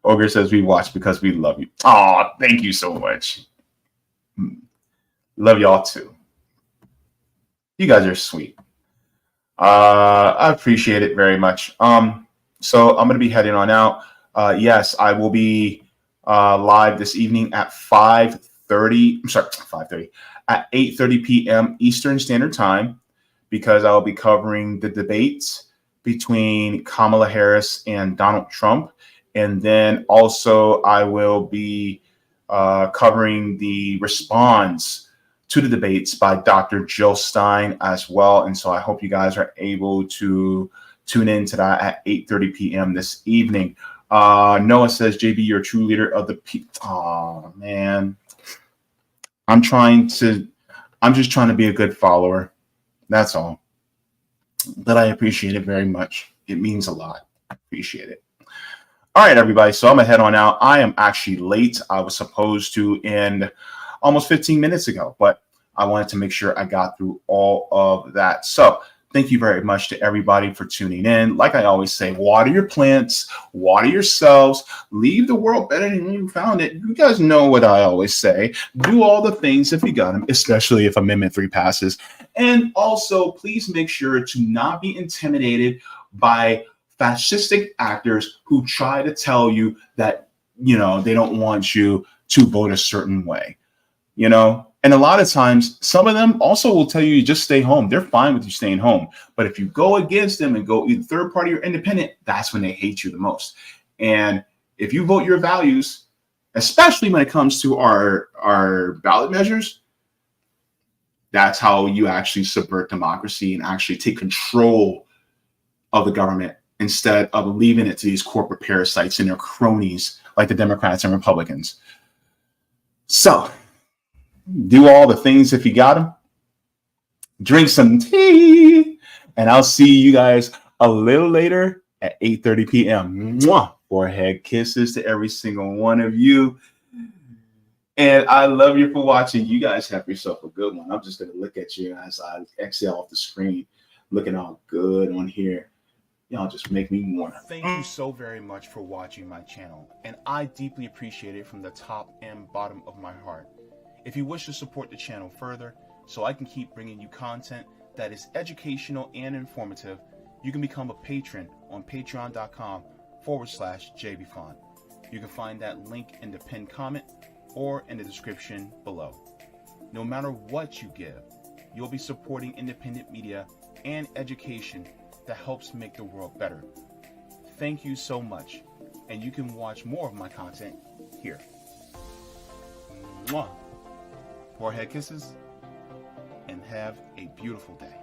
Ogre says we watch because we love you. Oh, thank you so much. Love y'all too. You guys are sweet. I appreciate it very much. So I'm going to be heading on out. Yes, I will be live this evening at 5:30. I'm sorry, 5:30 at 8:30 p.m. Eastern Standard Time, because I'll be covering the debates between Kamala Harris and Donald Trump, and then also I will be covering the response to the debates by Dr. Jill Stein as well. And so I hope you guys are able to tune in to that at 8:30 p.m. this evening. Noah says, JB, you're a true leader of the people. Oh, man. I'm just trying to be a good follower. That's all. But I appreciate it very much. It means a lot. I appreciate it. All right, everybody. So I'm going to head on out. I am actually late. I was supposed to end almost 15 minutes ago, but I wanted to make sure I got through all of that. So thank you very much to everybody for tuning in. Like I always say, water your plants, water yourselves, leave the world better than you found it. You guys know what I always say. Do all the things if you got them, especially if Amendment 3 passes. And also, please make sure to not be intimidated by fascistic actors who try to tell you that, they don't want you to vote a certain way, And a lot of times, some of them also will tell you just stay home. They're fine with you staying home. But if you go against them and go either third party or independent, that's when they hate you the most. And if you vote your values, especially when it comes to our ballot measures, that's how you actually subvert democracy and actually take control of the government instead of leaving it to these corporate parasites and their cronies like the Democrats and Republicans. So do all the things if you got them. Drink some tea. And I'll see you guys a little later at 8:30 p.m. Mwah! Forehead kisses to every single one of you. And I love you for watching. You guys have yourself a good one. I'm just going to look at you as I exhale off the screen, looking all good on here. Y'all just make me want to. Thank you so very much for watching my channel. And I deeply appreciate it from the top and bottom of my heart. If you wish to support the channel further, so I can keep bringing you content that is educational and informative, you can become a patron on patreon.com/Jaybefaunt. You can find that link in the pinned comment or in the description below. No matter what you give, you'll be supporting independent media and education that helps make the world better. Thank you so much, and you can watch more of my content here. Mwah! Forehead kisses, and have a beautiful day.